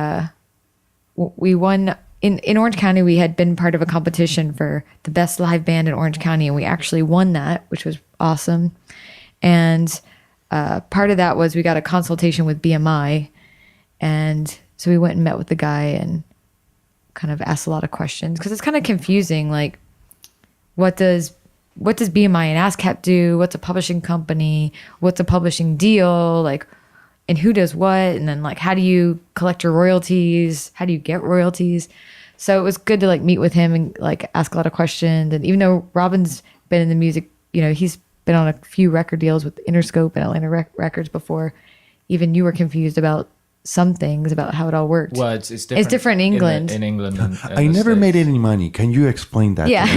won in Orange County. We had been part of a competition for the best live band in Orange County, and we actually won that, which was awesome. And part of that was we got a consultation with BMI, and so we went and met with the guy and kind of asked a lot of questions because it's kind of confusing. Like, what does BMI and ASCAP do? What's a publishing company? What's a publishing deal? Like, and who does what? And then like, how do you collect your royalties? How do you get royalties? So it was good to like meet with him and like ask a lot of questions. And even though Robin's been in the music, he's been on a few record deals with Interscope and Atlanta Records before even you were confused about some things about how it all worked. Well, it's different. It's different in England. In England. And I never made any money. Can you explain that? Yeah.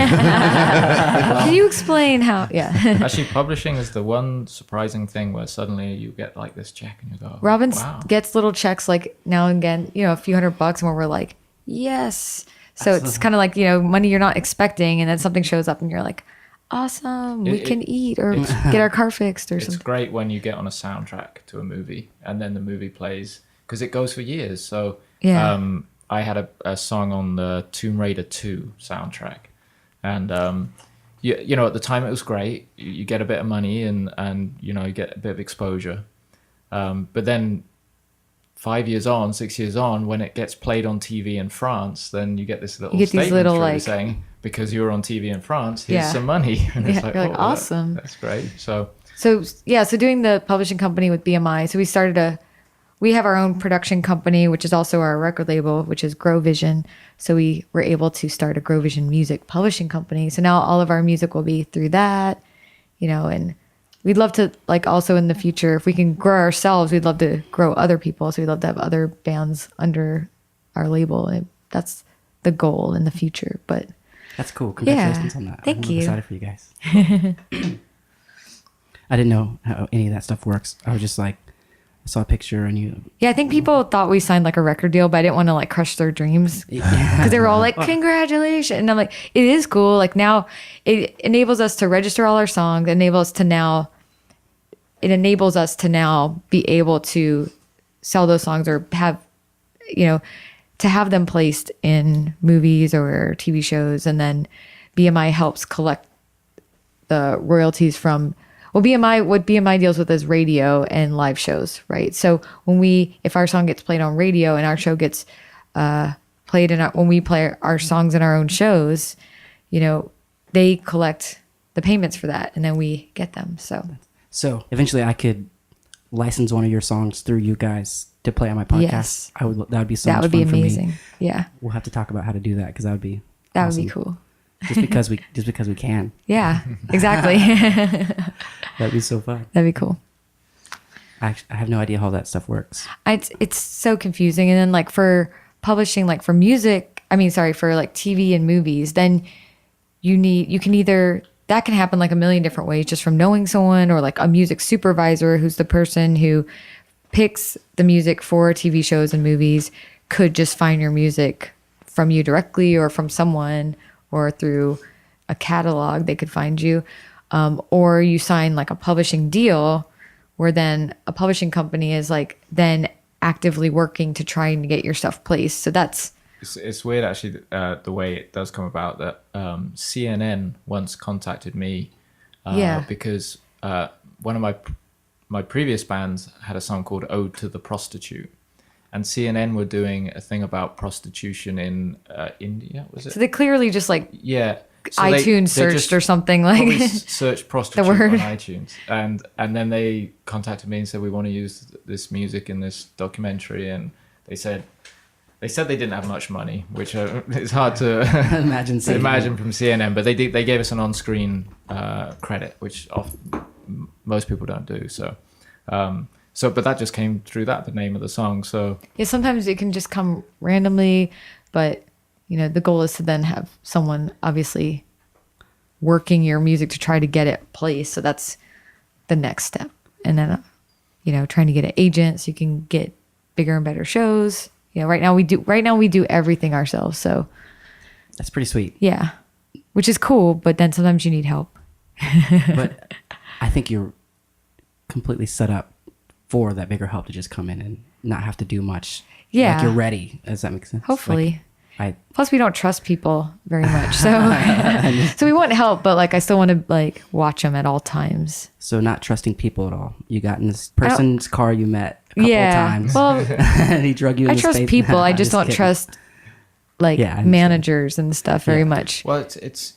Can you explain how? Yeah. Actually, publishing is the one surprising thing where suddenly you get like this check and you go, Robin wow. gets little checks like now and again, a few $100, and where we're like, yes. So it's kind of like, money you're not expecting, and then something shows up and you're like, awesome, we can eat or get our car fixed or It's something. great when you get on a soundtrack to a movie and then the movie plays, because it goes for years. So Yeah. I had a song on the Tomb Raider 2 soundtrack, and at the time it was great. You get a bit of money and you get a bit of exposure, but then 5 years on, 6 years on, when it gets played on TV in France, then you get this little You get these statement little, through like, saying, because you were on TV in France, here's Yeah. some money. And it's Yeah, you're like, oh, awesome. That's great. So So doing the publishing company with BMI. So we have our own production company, which is also our record label, which is Grow Vision. So we were able to start a Grow Vision music publishing company. So now all of our music will be through that, and we'd love to, like, also in the future, if we can grow ourselves, we'd love to grow other people. So we'd love to have other bands under our label. And that's the goal in the future. But That's cool. Congratulations on that. Thank I'm you. excited for you guys. I didn't know how any of that stuff works. I was just like, I saw a picture and you. yeah, I think people thought we signed like a record deal, but I didn't want to like crush their dreams. Because they were all like, congratulations. And I'm like, it is cool. Like now it enables us to register all our songs, it enables us to now be able to sell those songs or have, to have them placed in movies or TV shows. And then BMI helps collect the royalties from, what BMI deals with is radio and live shows, right? So if our song gets played on radio and our show gets played when we play our songs in our own shows, they collect the payments for that and then we get them. So eventually I could license one of your songs through you guys to play on my podcast. Yes. That would be so That much would be fun for me. amazing. Yeah. We'll have to talk about how to do that because that would be That awesome. would be cool. just because we can. Yeah, exactly. That'd be so fun. That'd be cool. I have no idea how that stuff works. It's so confusing. And then like for publishing, like for music, for like TV and movies, then that can happen like a million different ways, just from knowing someone or like a music supervisor who's the person who picks the music for TV shows and movies could just find your music from you directly or from someone or through a catalog they could find you. Or you sign like a publishing deal where then a publishing company is like then actively working to try and get your stuff placed. So it's weird actually, the way it does come about that CNN once contacted me because one of my previous bands had a song called Ode to the Prostitute, and CNN were doing a thing about prostitution in India, was it? So they clearly just like Yeah. So iTunes they searched just or something like probably searched prostitute word. on iTunes, and then they contacted me and said we want to use this music in this documentary, and they said they didn't have much money, which it's hard to Imagine saying imagine from CNN, but they gave us an on-screen credit, which most people don't do. So but that just came through the name of the song. So yeah, sometimes it can just come randomly, but the goal is to then have someone obviously working your music to try to get it placed. So that's the next step. And then, trying to get an agent so you can get bigger and better shows. Right now we do everything ourselves. So That's pretty sweet. yeah, which is cool. But then sometimes you need help. But I think you're completely set up for that bigger help to just come in and not have to do much. Yeah. Like you're ready. Does that make sense? Hopefully. Like, Plus, we don't trust people very much, so so we want help, but like I still want to like watch them at all times. so not trusting people at all. You got in this person's car you met a couple of times. Well, and he drug you in I his trust face. people. I just don't kidding. trust like Yeah, I understand. managers and stuff very Yeah. much. well, it's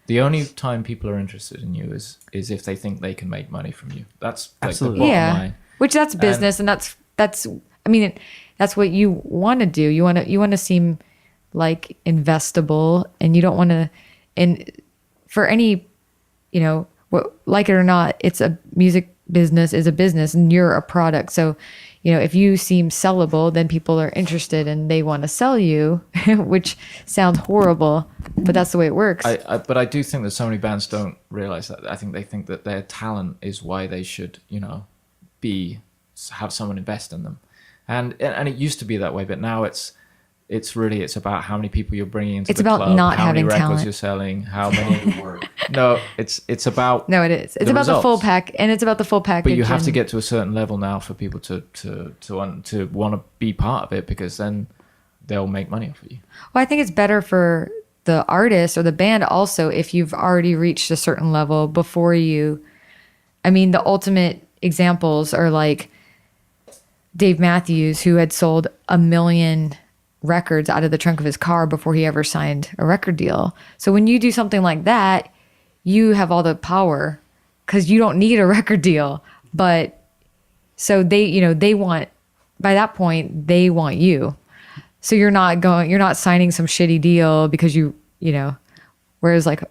the only time people are interested in you is if they think they can make money from you. That's like Absolutely. the bottom Yeah, line. which that's business, and that's that's what you want to do. You want to seem like investable, and you don't want to. And for any, like it or not, it's a music business is a business and you're a product. So, if you seem sellable, then people are interested and they want to sell you, which sounds horrible, but that's the way it works. But I do think that so many bands don't realize that. I think they think that their talent is why they should, have someone invest in them. And it used to be that way, but now it's about how many people you're bringing into the club, not how many having records talent. You're selling, how many work. No, it's about it is. It's about the full pack, and it's about the full package. But you have to get to a certain level now for people to want to be part of it, because then they'll make money off of you. Well, I think it's better for the artist or the band also if you've already reached a certain level before you. I mean, the ultimate examples are like Dave Matthews, who had sold 1 million records out of the trunk of his car before he ever signed a record deal. So when you do something like that, you have all the power because you don't need a record deal. But so they want, by that point, they want you. So you're not signing some shitty deal because whereas like,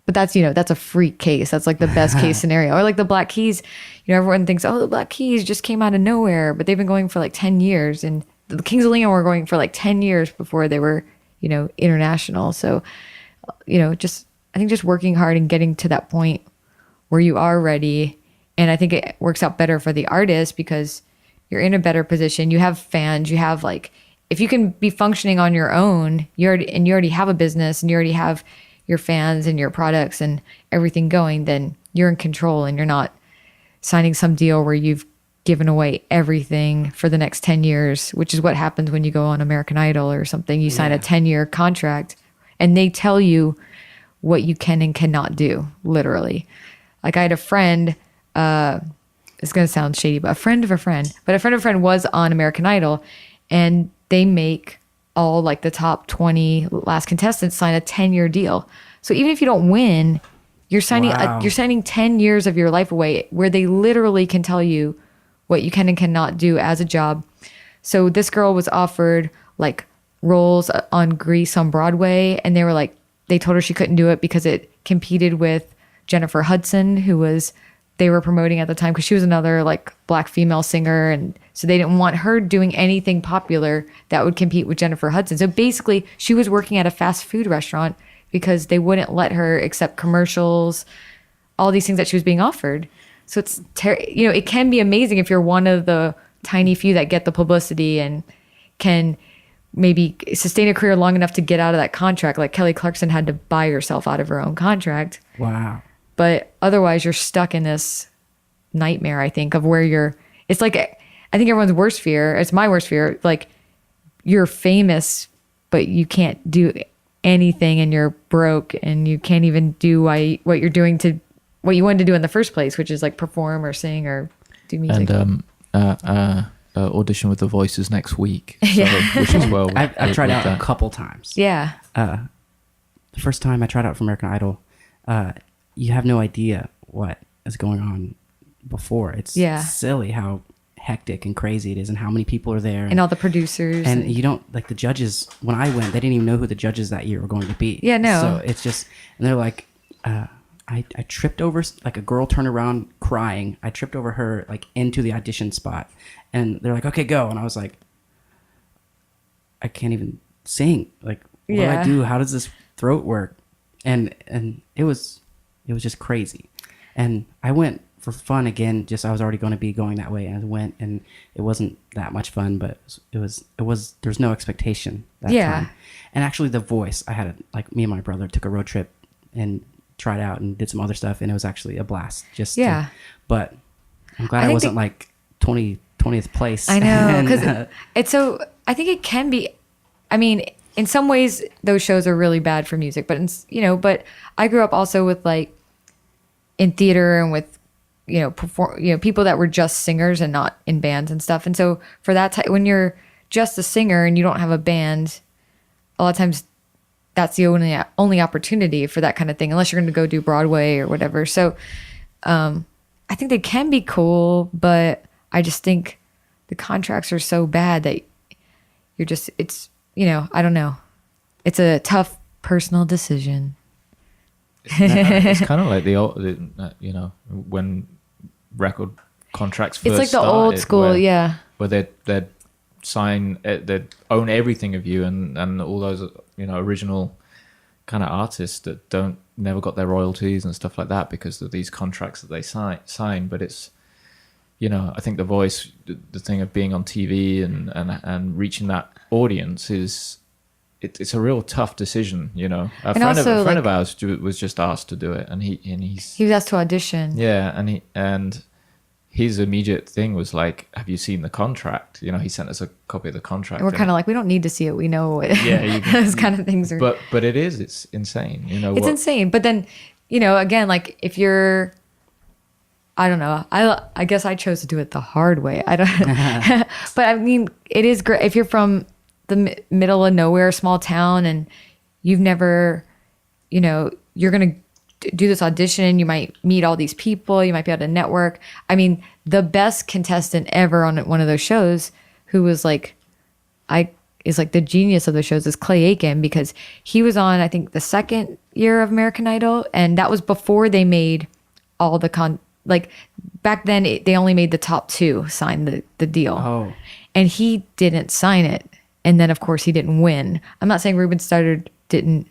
but that's a freak case. That's like the best case scenario. Or like the Black Keys, everyone thinks, oh, the Black Keys just came out of nowhere, but they've been going for like 10 years. And the Kings of Leon were going for like 10 years before they were, international. So, I think just working hard and getting to that point where you are ready. And I think it works out better for the artist because you're in a better position. You have fans, you have like, if you can be functioning on your own, you already have a business and you already have your fans and your products and everything going, then you're in control and you're not signing some deal where you've given away everything for the next 10 years, which is what happens when you go on American Idol or something. You sign a 10-year contract and they tell you what you can and cannot do, literally. Like I had a friend, it's going to sound shady, but a friend of a friend was on American Idol, and they make all like the top 20 last contestants sign a 10-year deal. So even if you don't win, you're signing you're signing 10 years of your life away, where they literally can tell you what you can and cannot do as a job. So this girl was offered like roles on Grease on Broadway, and they told her she couldn't do it because it competed with Jennifer Hudson, who they were promoting at the time, because she was another like Black female singer, and so they didn't want her doing anything popular that would compete with Jennifer Hudson. So basically she was working at a fast food restaurant because they wouldn't let her accept commercials, all these things that she was being offered. So it's it can be amazing if you're one of the tiny few that get the publicity and can maybe sustain a career long enough to get out of that contract. Like Kelly Clarkson had to buy herself out of her own contract. Wow. But otherwise you're stuck in this nightmare, I think, of where it's like, I think everyone's worst fear, it's my worst fear, like you're famous, but you can't do anything and you're broke and you can't even do what you're doing to what you wanted to do in the first place, which is like perform or sing or do music. And audition with The Voices next week. So, which is well. I've tried out a couple times. Yeah. The first time I tried out for American Idol, you have no idea what is going on before. It's silly how hectic and crazy it is and how many people are there. And all the producers. And you don't, like the judges, when I went, they didn't even know who the judges that year were going to be. Yeah, no. So it's just, and they're like, I tripped over, like a girl turned around crying. I tripped over her like into the audition spot, and they're like, okay, go. And I was like, I can't even sing. Like, what do I do? How does this throat work? And it was just crazy. And I went for fun again, just I was already going to be going that way. And I went, and it wasn't that much fun, but it was, there's no expectation that time. And actually The Voice, I had like me and my brother took a road trip and tried out and did some other stuff, and it was actually a blast. But I'm glad I wasn't like 20th place. I know, because it's so, I think it can be, I mean, in some ways those shows are really bad for music, but but I grew up also with like in theater and with people that were just singers and not in bands and stuff. And so for that when you're just a singer and you don't have a band, a lot of times that's the only opportunity for that kind of thing, unless you're going to go do Broadway or whatever. So I think they can be cool, but I just think the contracts are so bad that you're just, it's, I don't know. It's a tough personal decision. It's kind of like the old, you know, when record contracts first It's like the old started, school, yeah. where they'd sign, they'd own everything of you, and all those, you know, original kind of artists that never got their royalties and stuff like that because of these contracts that they sign. But it's, you know, I think The Voice, the thing of being on TV and reaching that audience is, it's a real tough decision, you know. A friend of ours was just asked to do it, and he was asked to audition. Yeah, and his immediate thing was like, "Have you seen the contract?" You know, he sent us a copy of the contract. And we're kind of like, we don't need to see it. We know it. Yeah, those kind of things are. But it's insane. You know, it's insane. But then, you know, again, like if you're, I don't know. I guess I chose to do it the hard way. I don't. But I mean, it is great if you're from the middle of nowhere, small town, and you've never, you know, you're gonna do this audition. You might meet all these people. You might be able to network. I mean, the best contestant ever on one of those shows, who was like, is like the genius of the shows, is Clay Aiken, because he was on, I think, the second year of American Idol, and that was before they made all the like back then they only made the top 2 sign the deal. Oh. And he didn't sign it. And then, of course, he didn't win. I'm not saying Ruben Studdard didn't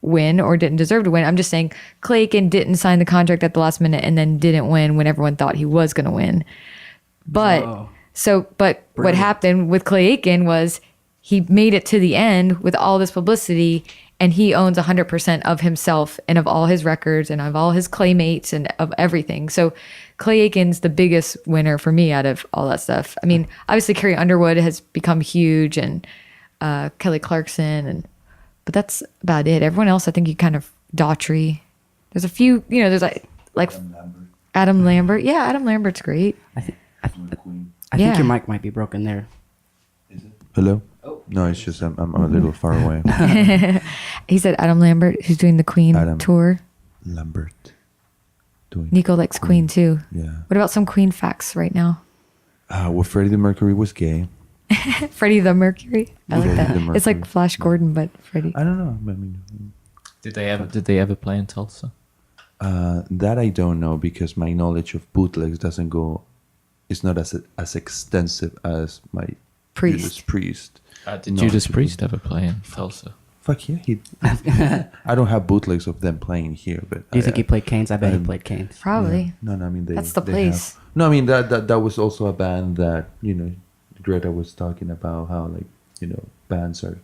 win or didn't deserve to win. I'm just saying Clay Aiken didn't sign the contract at the last minute and then didn't win when everyone thought he was going to win. But what happened with Clay Aiken was he made it to the end with all this publicity, and he owns 100% of himself and of all his records and of all his Claymates and of everything. So Clay Aiken's the biggest winner for me out of all that stuff. I mean, obviously Carrie Underwood has become huge, and Kelly Clarkson, but that's about it. Everyone else, I think you kind of Daughtry. There's a few, you know, there's like Adam Lambert. Yeah, Adam Lambert's great. I think your mic might be broken there. Is it? Hello? Oh. No, it's just I'm a little far away. He said Adam Lambert, who's doing the Queen tour. Lambert. Nico likes Queen too. Yeah. What about some Queen facts right now? Well, Freddie Mercury was gay. Freddie the Mercury. I like that. It's like Flash Gordon, but Freddie. I don't know. I mean, did they ever play in Tulsa? That I don't know, because my knowledge of bootlegs doesn't go. It's not as extensive as my Judas Priest. Did Judas Priest ever play in Tulsa? Fuck yeah, I don't have bootlegs of them playing here, but do you think he played Canes? I bet he played Canes. Probably. Yeah. No, I mean that's the place. No, I mean that was also a band that, you know, Greta was talking about how, like, you know, bands are,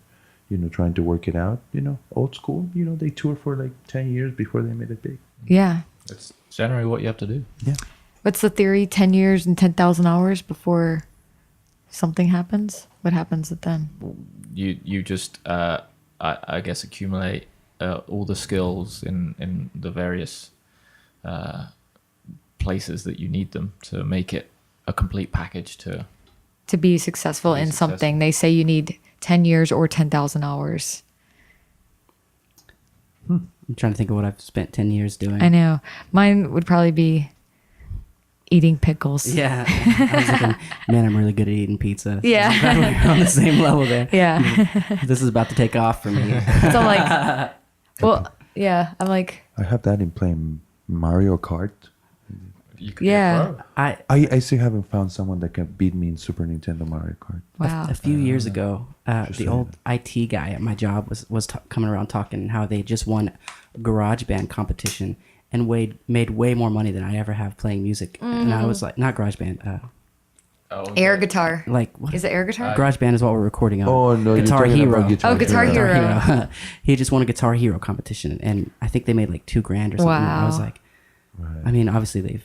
you know, trying to work it out. You know, old school. You know, they tour for like 10 years before they made it big. Yeah. That's generally what you have to do. Yeah. What's the theory? 10 years and 10,000 hours before something happens? What happens then? You just I guess accumulate all the skills in the various places that you need them to make it a complete package to be successful in something. They say you need 10 years or 10,000 hours. I'm trying to think of what I've spent 10 years doing. I know. Mine would probably be eating pickles. Yeah. I was thinking, man, I'm really good at eating pizza. Yeah. We're on the same level there. Yeah. This is about to take off for me. So I'm like, well, yeah, I'm like. I have that in playing Mario Kart. You could be a pro. I still haven't found someone that can beat me in Super Nintendo Mario Kart. Wow. A few years ago, the old IT guy at my job was coming around talking how they just won a garage band competition and made way more money than I ever have playing music. And I was like, not garage band. Air guitar. Like, what is it? Air guitar? Garage band is what we're recording on. Oh no, Guitar Hero. Guitar Hero. He just won a Guitar Hero competition, and I think they made like $2,000 or something. Wow. I was like, I mean, obviously they've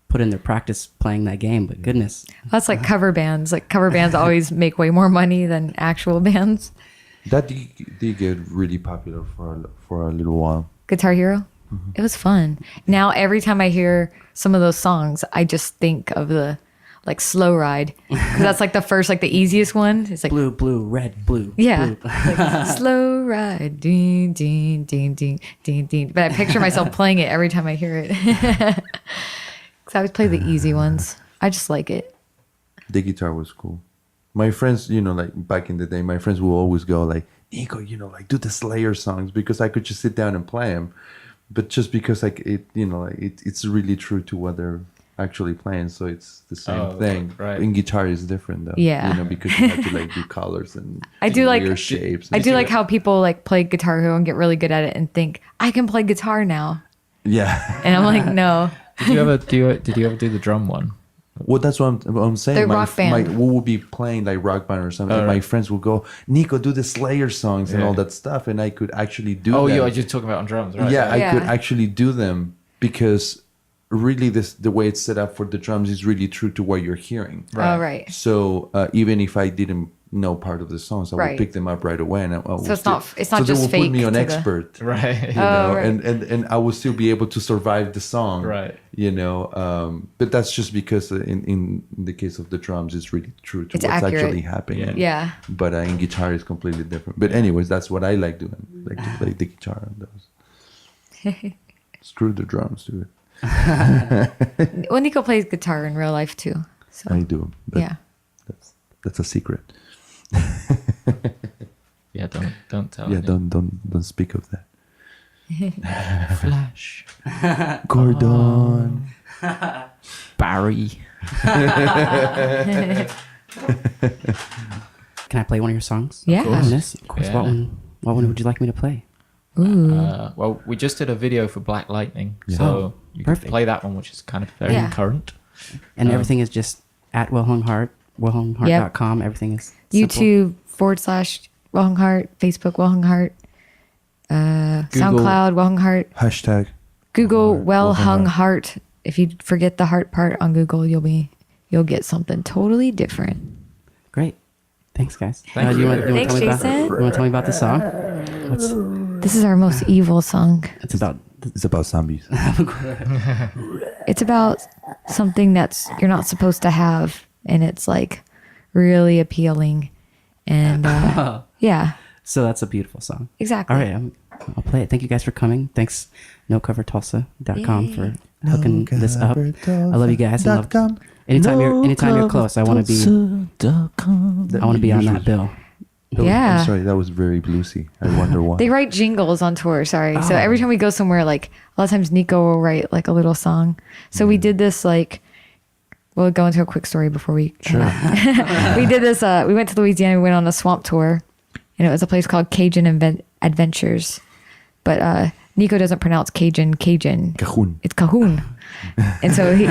put in their practice playing that game, but goodness. That's like cover bands. Like cover bands always make way more money than actual bands. That did get really popular for a little while. Guitar Hero? Mm-hmm. It was fun. Now every time I hear some of those songs, I just think of the like Slow Ride, because that's like the first, like the easiest one. It's like blue, blue, red, blue. Yeah, blue. like, Slow Ride, ding, ding, ding, ding, ding, ding. But I picture myself playing it every time I hear it. Because I always play the easy ones. I just like it. The guitar was cool. My friends, you know, like back in the day, my friends will always go like, Nico, you know, like do the Slayer songs, because I could just sit down and play them. but just because like it, like it's really true to what they're actually playing, so it's the same thing. Right. In guitar is different though. Yeah. Because you have to like do colors and I do like weird shapes. I do like how people like play Guitar Hero and get really good at it and think I can play guitar now, Yeah. and I'm like, no. Did you ever do the drum one? Well, that's what I'm saying. The rock band. We would be playing like rock band or something. Oh, My right. friends would go, Nico, do the Slayer songs and all that stuff, and I could actually do. Oh, them. you're just talking about on drums, right? Yeah, I Yeah. could actually do them because really the way it's set up for the drums is really true to what you're hearing. Oh, right. So even if I didn't know part of the songs, I would Right. pick them up right away, and So it's not so they just will put me fake on to the- expert, Right. you know, right. and I will still be able to survive the song, Right. You know, but that's just because in the case of the drums, it's really true to It's what's accurate. actually happening. Yeah. But in guitar, it's completely different. But anyways, that's what I like doing, like to play the guitar on those. Screw the drums, dude. Well, Nico plays guitar in real life too. So I do. But yeah. that's a secret. Yeah, don't tell. Yeah, anyone. don't speak of that. Flash. Gordon. Barry. Can I play one of your songs? Yeah. On this? Of course. Yeah. What one would you like me to play? Well, we just did a video for Black Lightning, so Oh, you can perfect. play that one, which is kind of very Yeah. current. And everything is just at Wilhelm Hart, wilhelmhart.com. Everything is simple. YouTube /Wilhelm Hart, Facebook Wilhelm Hart, SoundCloud Wilhelm Hart, Hashtag. Google Wilhelm Wilhelm Hart. Hart. If you forget the heart part on Google, you'll get something totally different. Great. Thanks, guys. Thank you you. want to Thanks, tell me Jason. you want to tell me about the song? This is our most evil song. It's about. It's about zombies. It's about something that's you're not supposed to have, and it's like really appealing. And yeah, So that's a beautiful song. exactly. All right, I'll play it. Thank you guys for coming. Thanks, nocovertulsa.com for hooking this up. I love you guys. I love anytime you're close. I want to be on that bill. Yeah. I'm sorry, that was very bluesy. I wonder why. They write jingles on tour. Sorry. So every time we go somewhere, like a lot of times Nico will write like a little song. So we did this like. We'll go into a quick story before we. Sure. We did this. We went to Louisiana. We went on a swamp tour, and it was a place called Cajun Adventures. But Nico doesn't pronounce Cajun. Cajon. It's Cahoon. And so he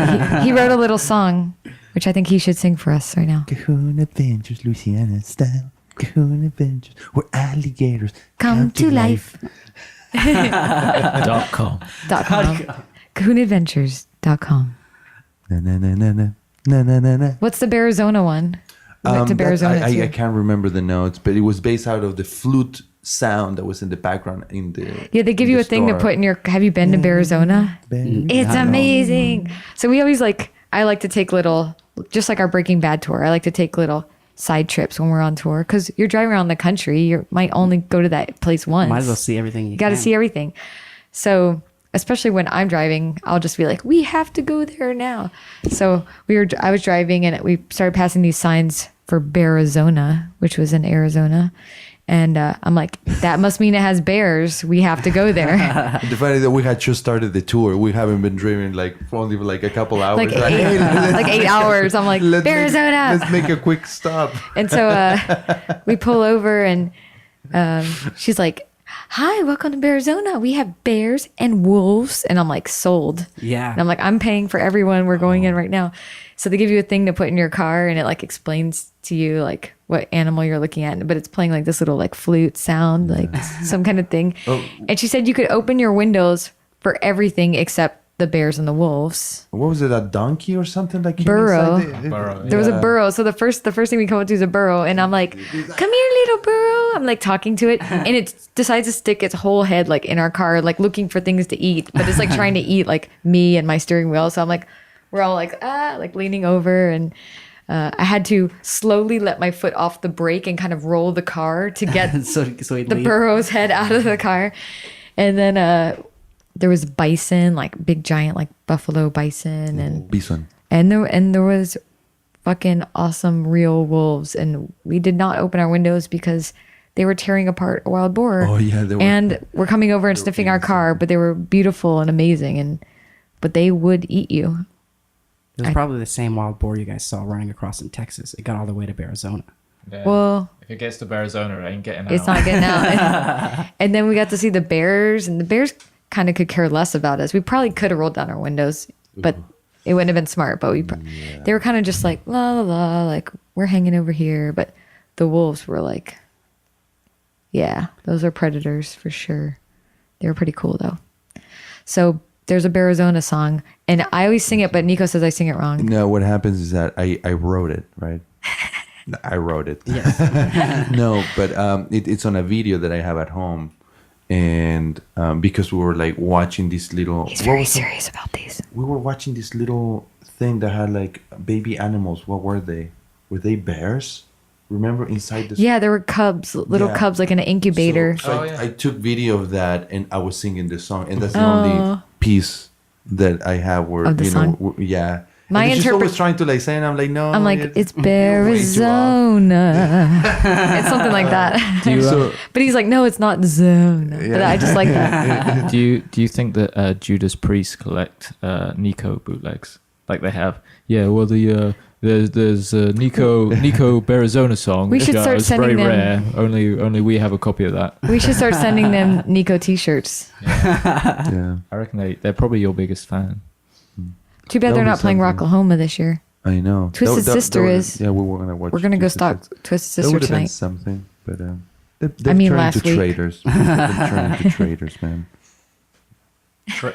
wrote a little song, which I think he should sing for us right now. Cajon Adventures, Louisiana style. Cajon Adventures, where alligators Come to life. .com. CahoonAdventures.com. Na na na na na na na na na. What's the Arizona one? We went to Arizona I too. can't remember the notes, but it was based out of the flute sound that was in the background in the. Yeah, they give in you the a thing to store. put in your. Have you been to Arizona? It's amazing. So we always I like to take little, just like our Breaking Bad tour. I like to take little side trips when we're on tour because you're driving around the country. You might only go to that place once. Might as well see everything. You got to can. see everything. So especially when I'm driving, I'll just be like, we have to go there now. So I was driving and we started passing these signs for Bearizona, which was in Arizona. And I'm like, that must mean it has bears. We have to go there. The funny that we had just started the tour. We haven't been driving for only a couple hours. like 8 hours. I'm like, Bearizona. Let's make a quick stop. And so we pull over and she's like, hi, welcome to Bearizona. We have bears and wolves. And I'm like, sold. Yeah. And I'm like, I'm paying for everyone. We're going in right now. So they give you a thing to put in your car and it like explains to you like what animal you're looking at. But it's playing like this little like flute sound, like some kind of thing. Oh. And she said you could open your windows for everything except the bears and the wolves. What was it? A donkey or something that came Burro. inside Burro, There was a burro. So the first thing we come up to is a burro. And I'm like, come here, little burro. I'm like talking to it. And it decides to stick its whole head like in our car, like looking for things to eat. But it's like trying to eat like me and my steering wheel. So I'm like, we're all like, like leaning over. And I had to slowly let my foot off the brake and kind of roll the car to get so he'd the leave. burro's head out of the car. And then there was bison, like big giant like buffalo bison and Bison. and there was fucking awesome real wolves. And we did not open our windows because they were tearing apart a wild boar. Oh, yeah, they were. And we're coming over and sniffing our car, but they were beautiful and amazing, but they would eat you. It was probably the same wild boar you guys saw running across in Texas. It got all the way to Arizona. Yeah. Well, if it gets to Arizona, it ain't getting out. it's not getting out. And then we got to see the bears, and the bears kind of could care less about us. We probably could have rolled down our windows, but it wouldn't have been smart. But they were kind of just like, la, la, la, like, we're hanging over here. But the wolves were like, yeah, those are predators for sure. They were pretty cool, though. So there's a Arizona song, and I always sing it, but Nico says I sing it wrong. No, what happens is that I wrote it, right? I wrote it. Yes. No, but it's on a video that I have at home. And because we were like watching this little... He's very serious about these. We were watching this little thing that had like baby animals. What were they? Were they bears? Remember inside this? Yeah, there were cubs, little cubs, like in an incubator. So I took video of that and I was singing the song. And that's the only piece that I have where, Of the song? yeah. My and she's always trying to like say, and I'm like, no. I'm like, it's Arizona. It's something like that. But he's like, no, it's not Zona. But I just like that. Do you think that Judas Priest collect Nico bootlegs like they have? Yeah, well there's Nico Arizona song. We should start is sending very them. rare. Only we have a copy of that. We should start sending them Nico t-shirts. Yeah. I reckon they're probably your biggest fan. Too bad That they're would not be playing something. Rocklahoma this year. I know. Twisted Sister is. Yeah, we were gonna watch. We're gonna go Twisted stalk Sister. Twisted That Sister would have been tonight. something, but they've I mean, turned last into week. traitors. They've turned into traitors, man.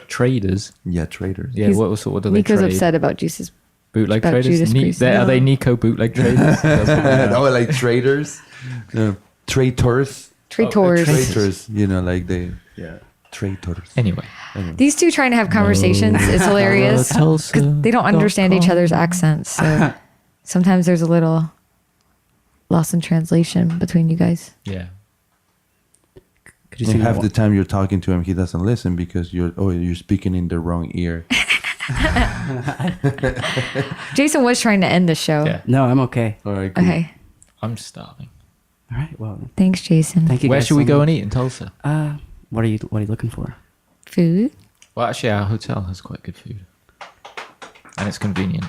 Traders. Yeah, traitors. Yeah, He's- what do they Nico's trade? upset about Jesus. Bootleg about traders. Judas Priest. Are No. they Nico bootleg traders? That's what they are. Oh, like traitors. Traitors. Traitors. Traitors. You know, like they. Yeah. Traitors. Anyway, These two trying to have conversations is hilarious because they don't understand each other's accents. So sometimes there's a little loss in translation between you guys. yeah. Could you And sing half one- the time you're talking to him, he doesn't listen because you're speaking in the wrong ear. Jason was trying to end the show. Yeah. No, I'm okay. All right. Cool. Okay. I'm starving. All right. Well, Thanks, Jason. thank you. Where guys should so we go much. and eat in Tulsa? What are you looking for? Food. Well, actually, our hotel has quite good food, and it's convenient.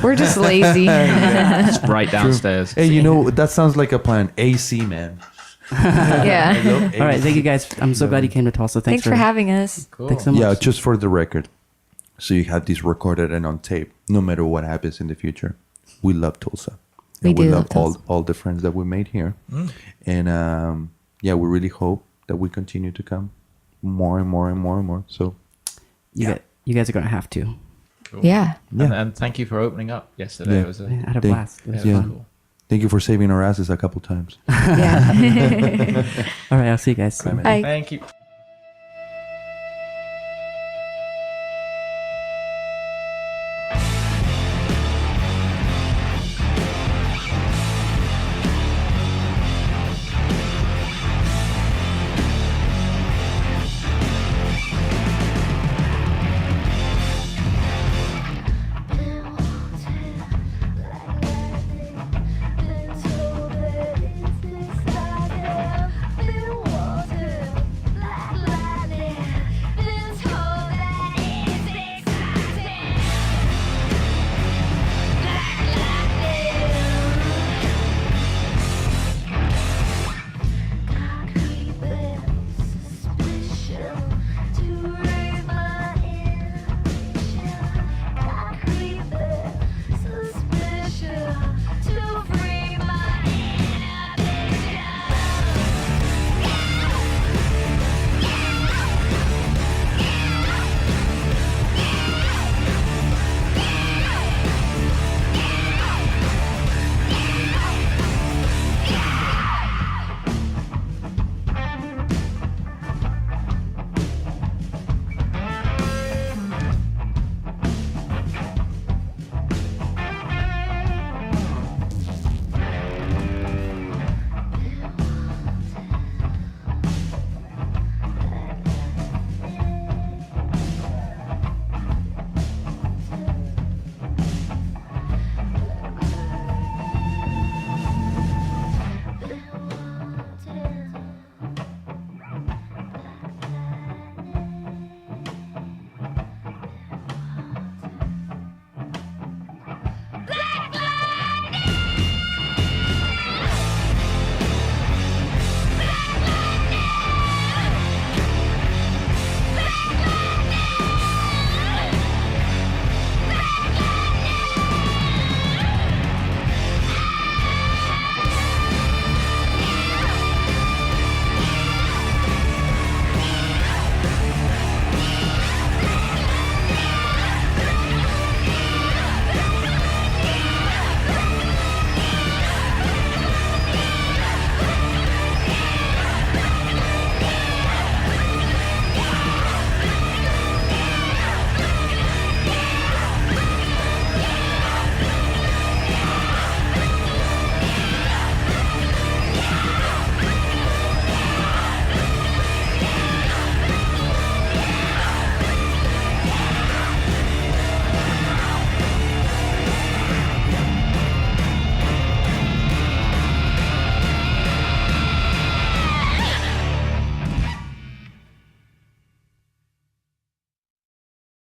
We're just lazy. It's right downstairs. Hey, you know that sounds like a plan. AC, man. Yeah. All right. Thank you guys. I'm so glad you came to Tulsa. Thanks for having us. Cool. Thanks so much. Yeah, just for the record, so you have this recorded and on tape. No matter what happens in the future, we love Tulsa. We And do love love Tulsa. all the friends that we made here, and yeah, we really hope that we continue to come more and more and more and more. So You guys are gonna have to. Cool. Yeah. And thank you for opening up yesterday. Yeah. It was a, I had a Thank- blast. It was yeah, it was fun. cool. thank you for saving our asses a couple times. Yeah. All right. I'll see you guys soon. Bye. Thank you.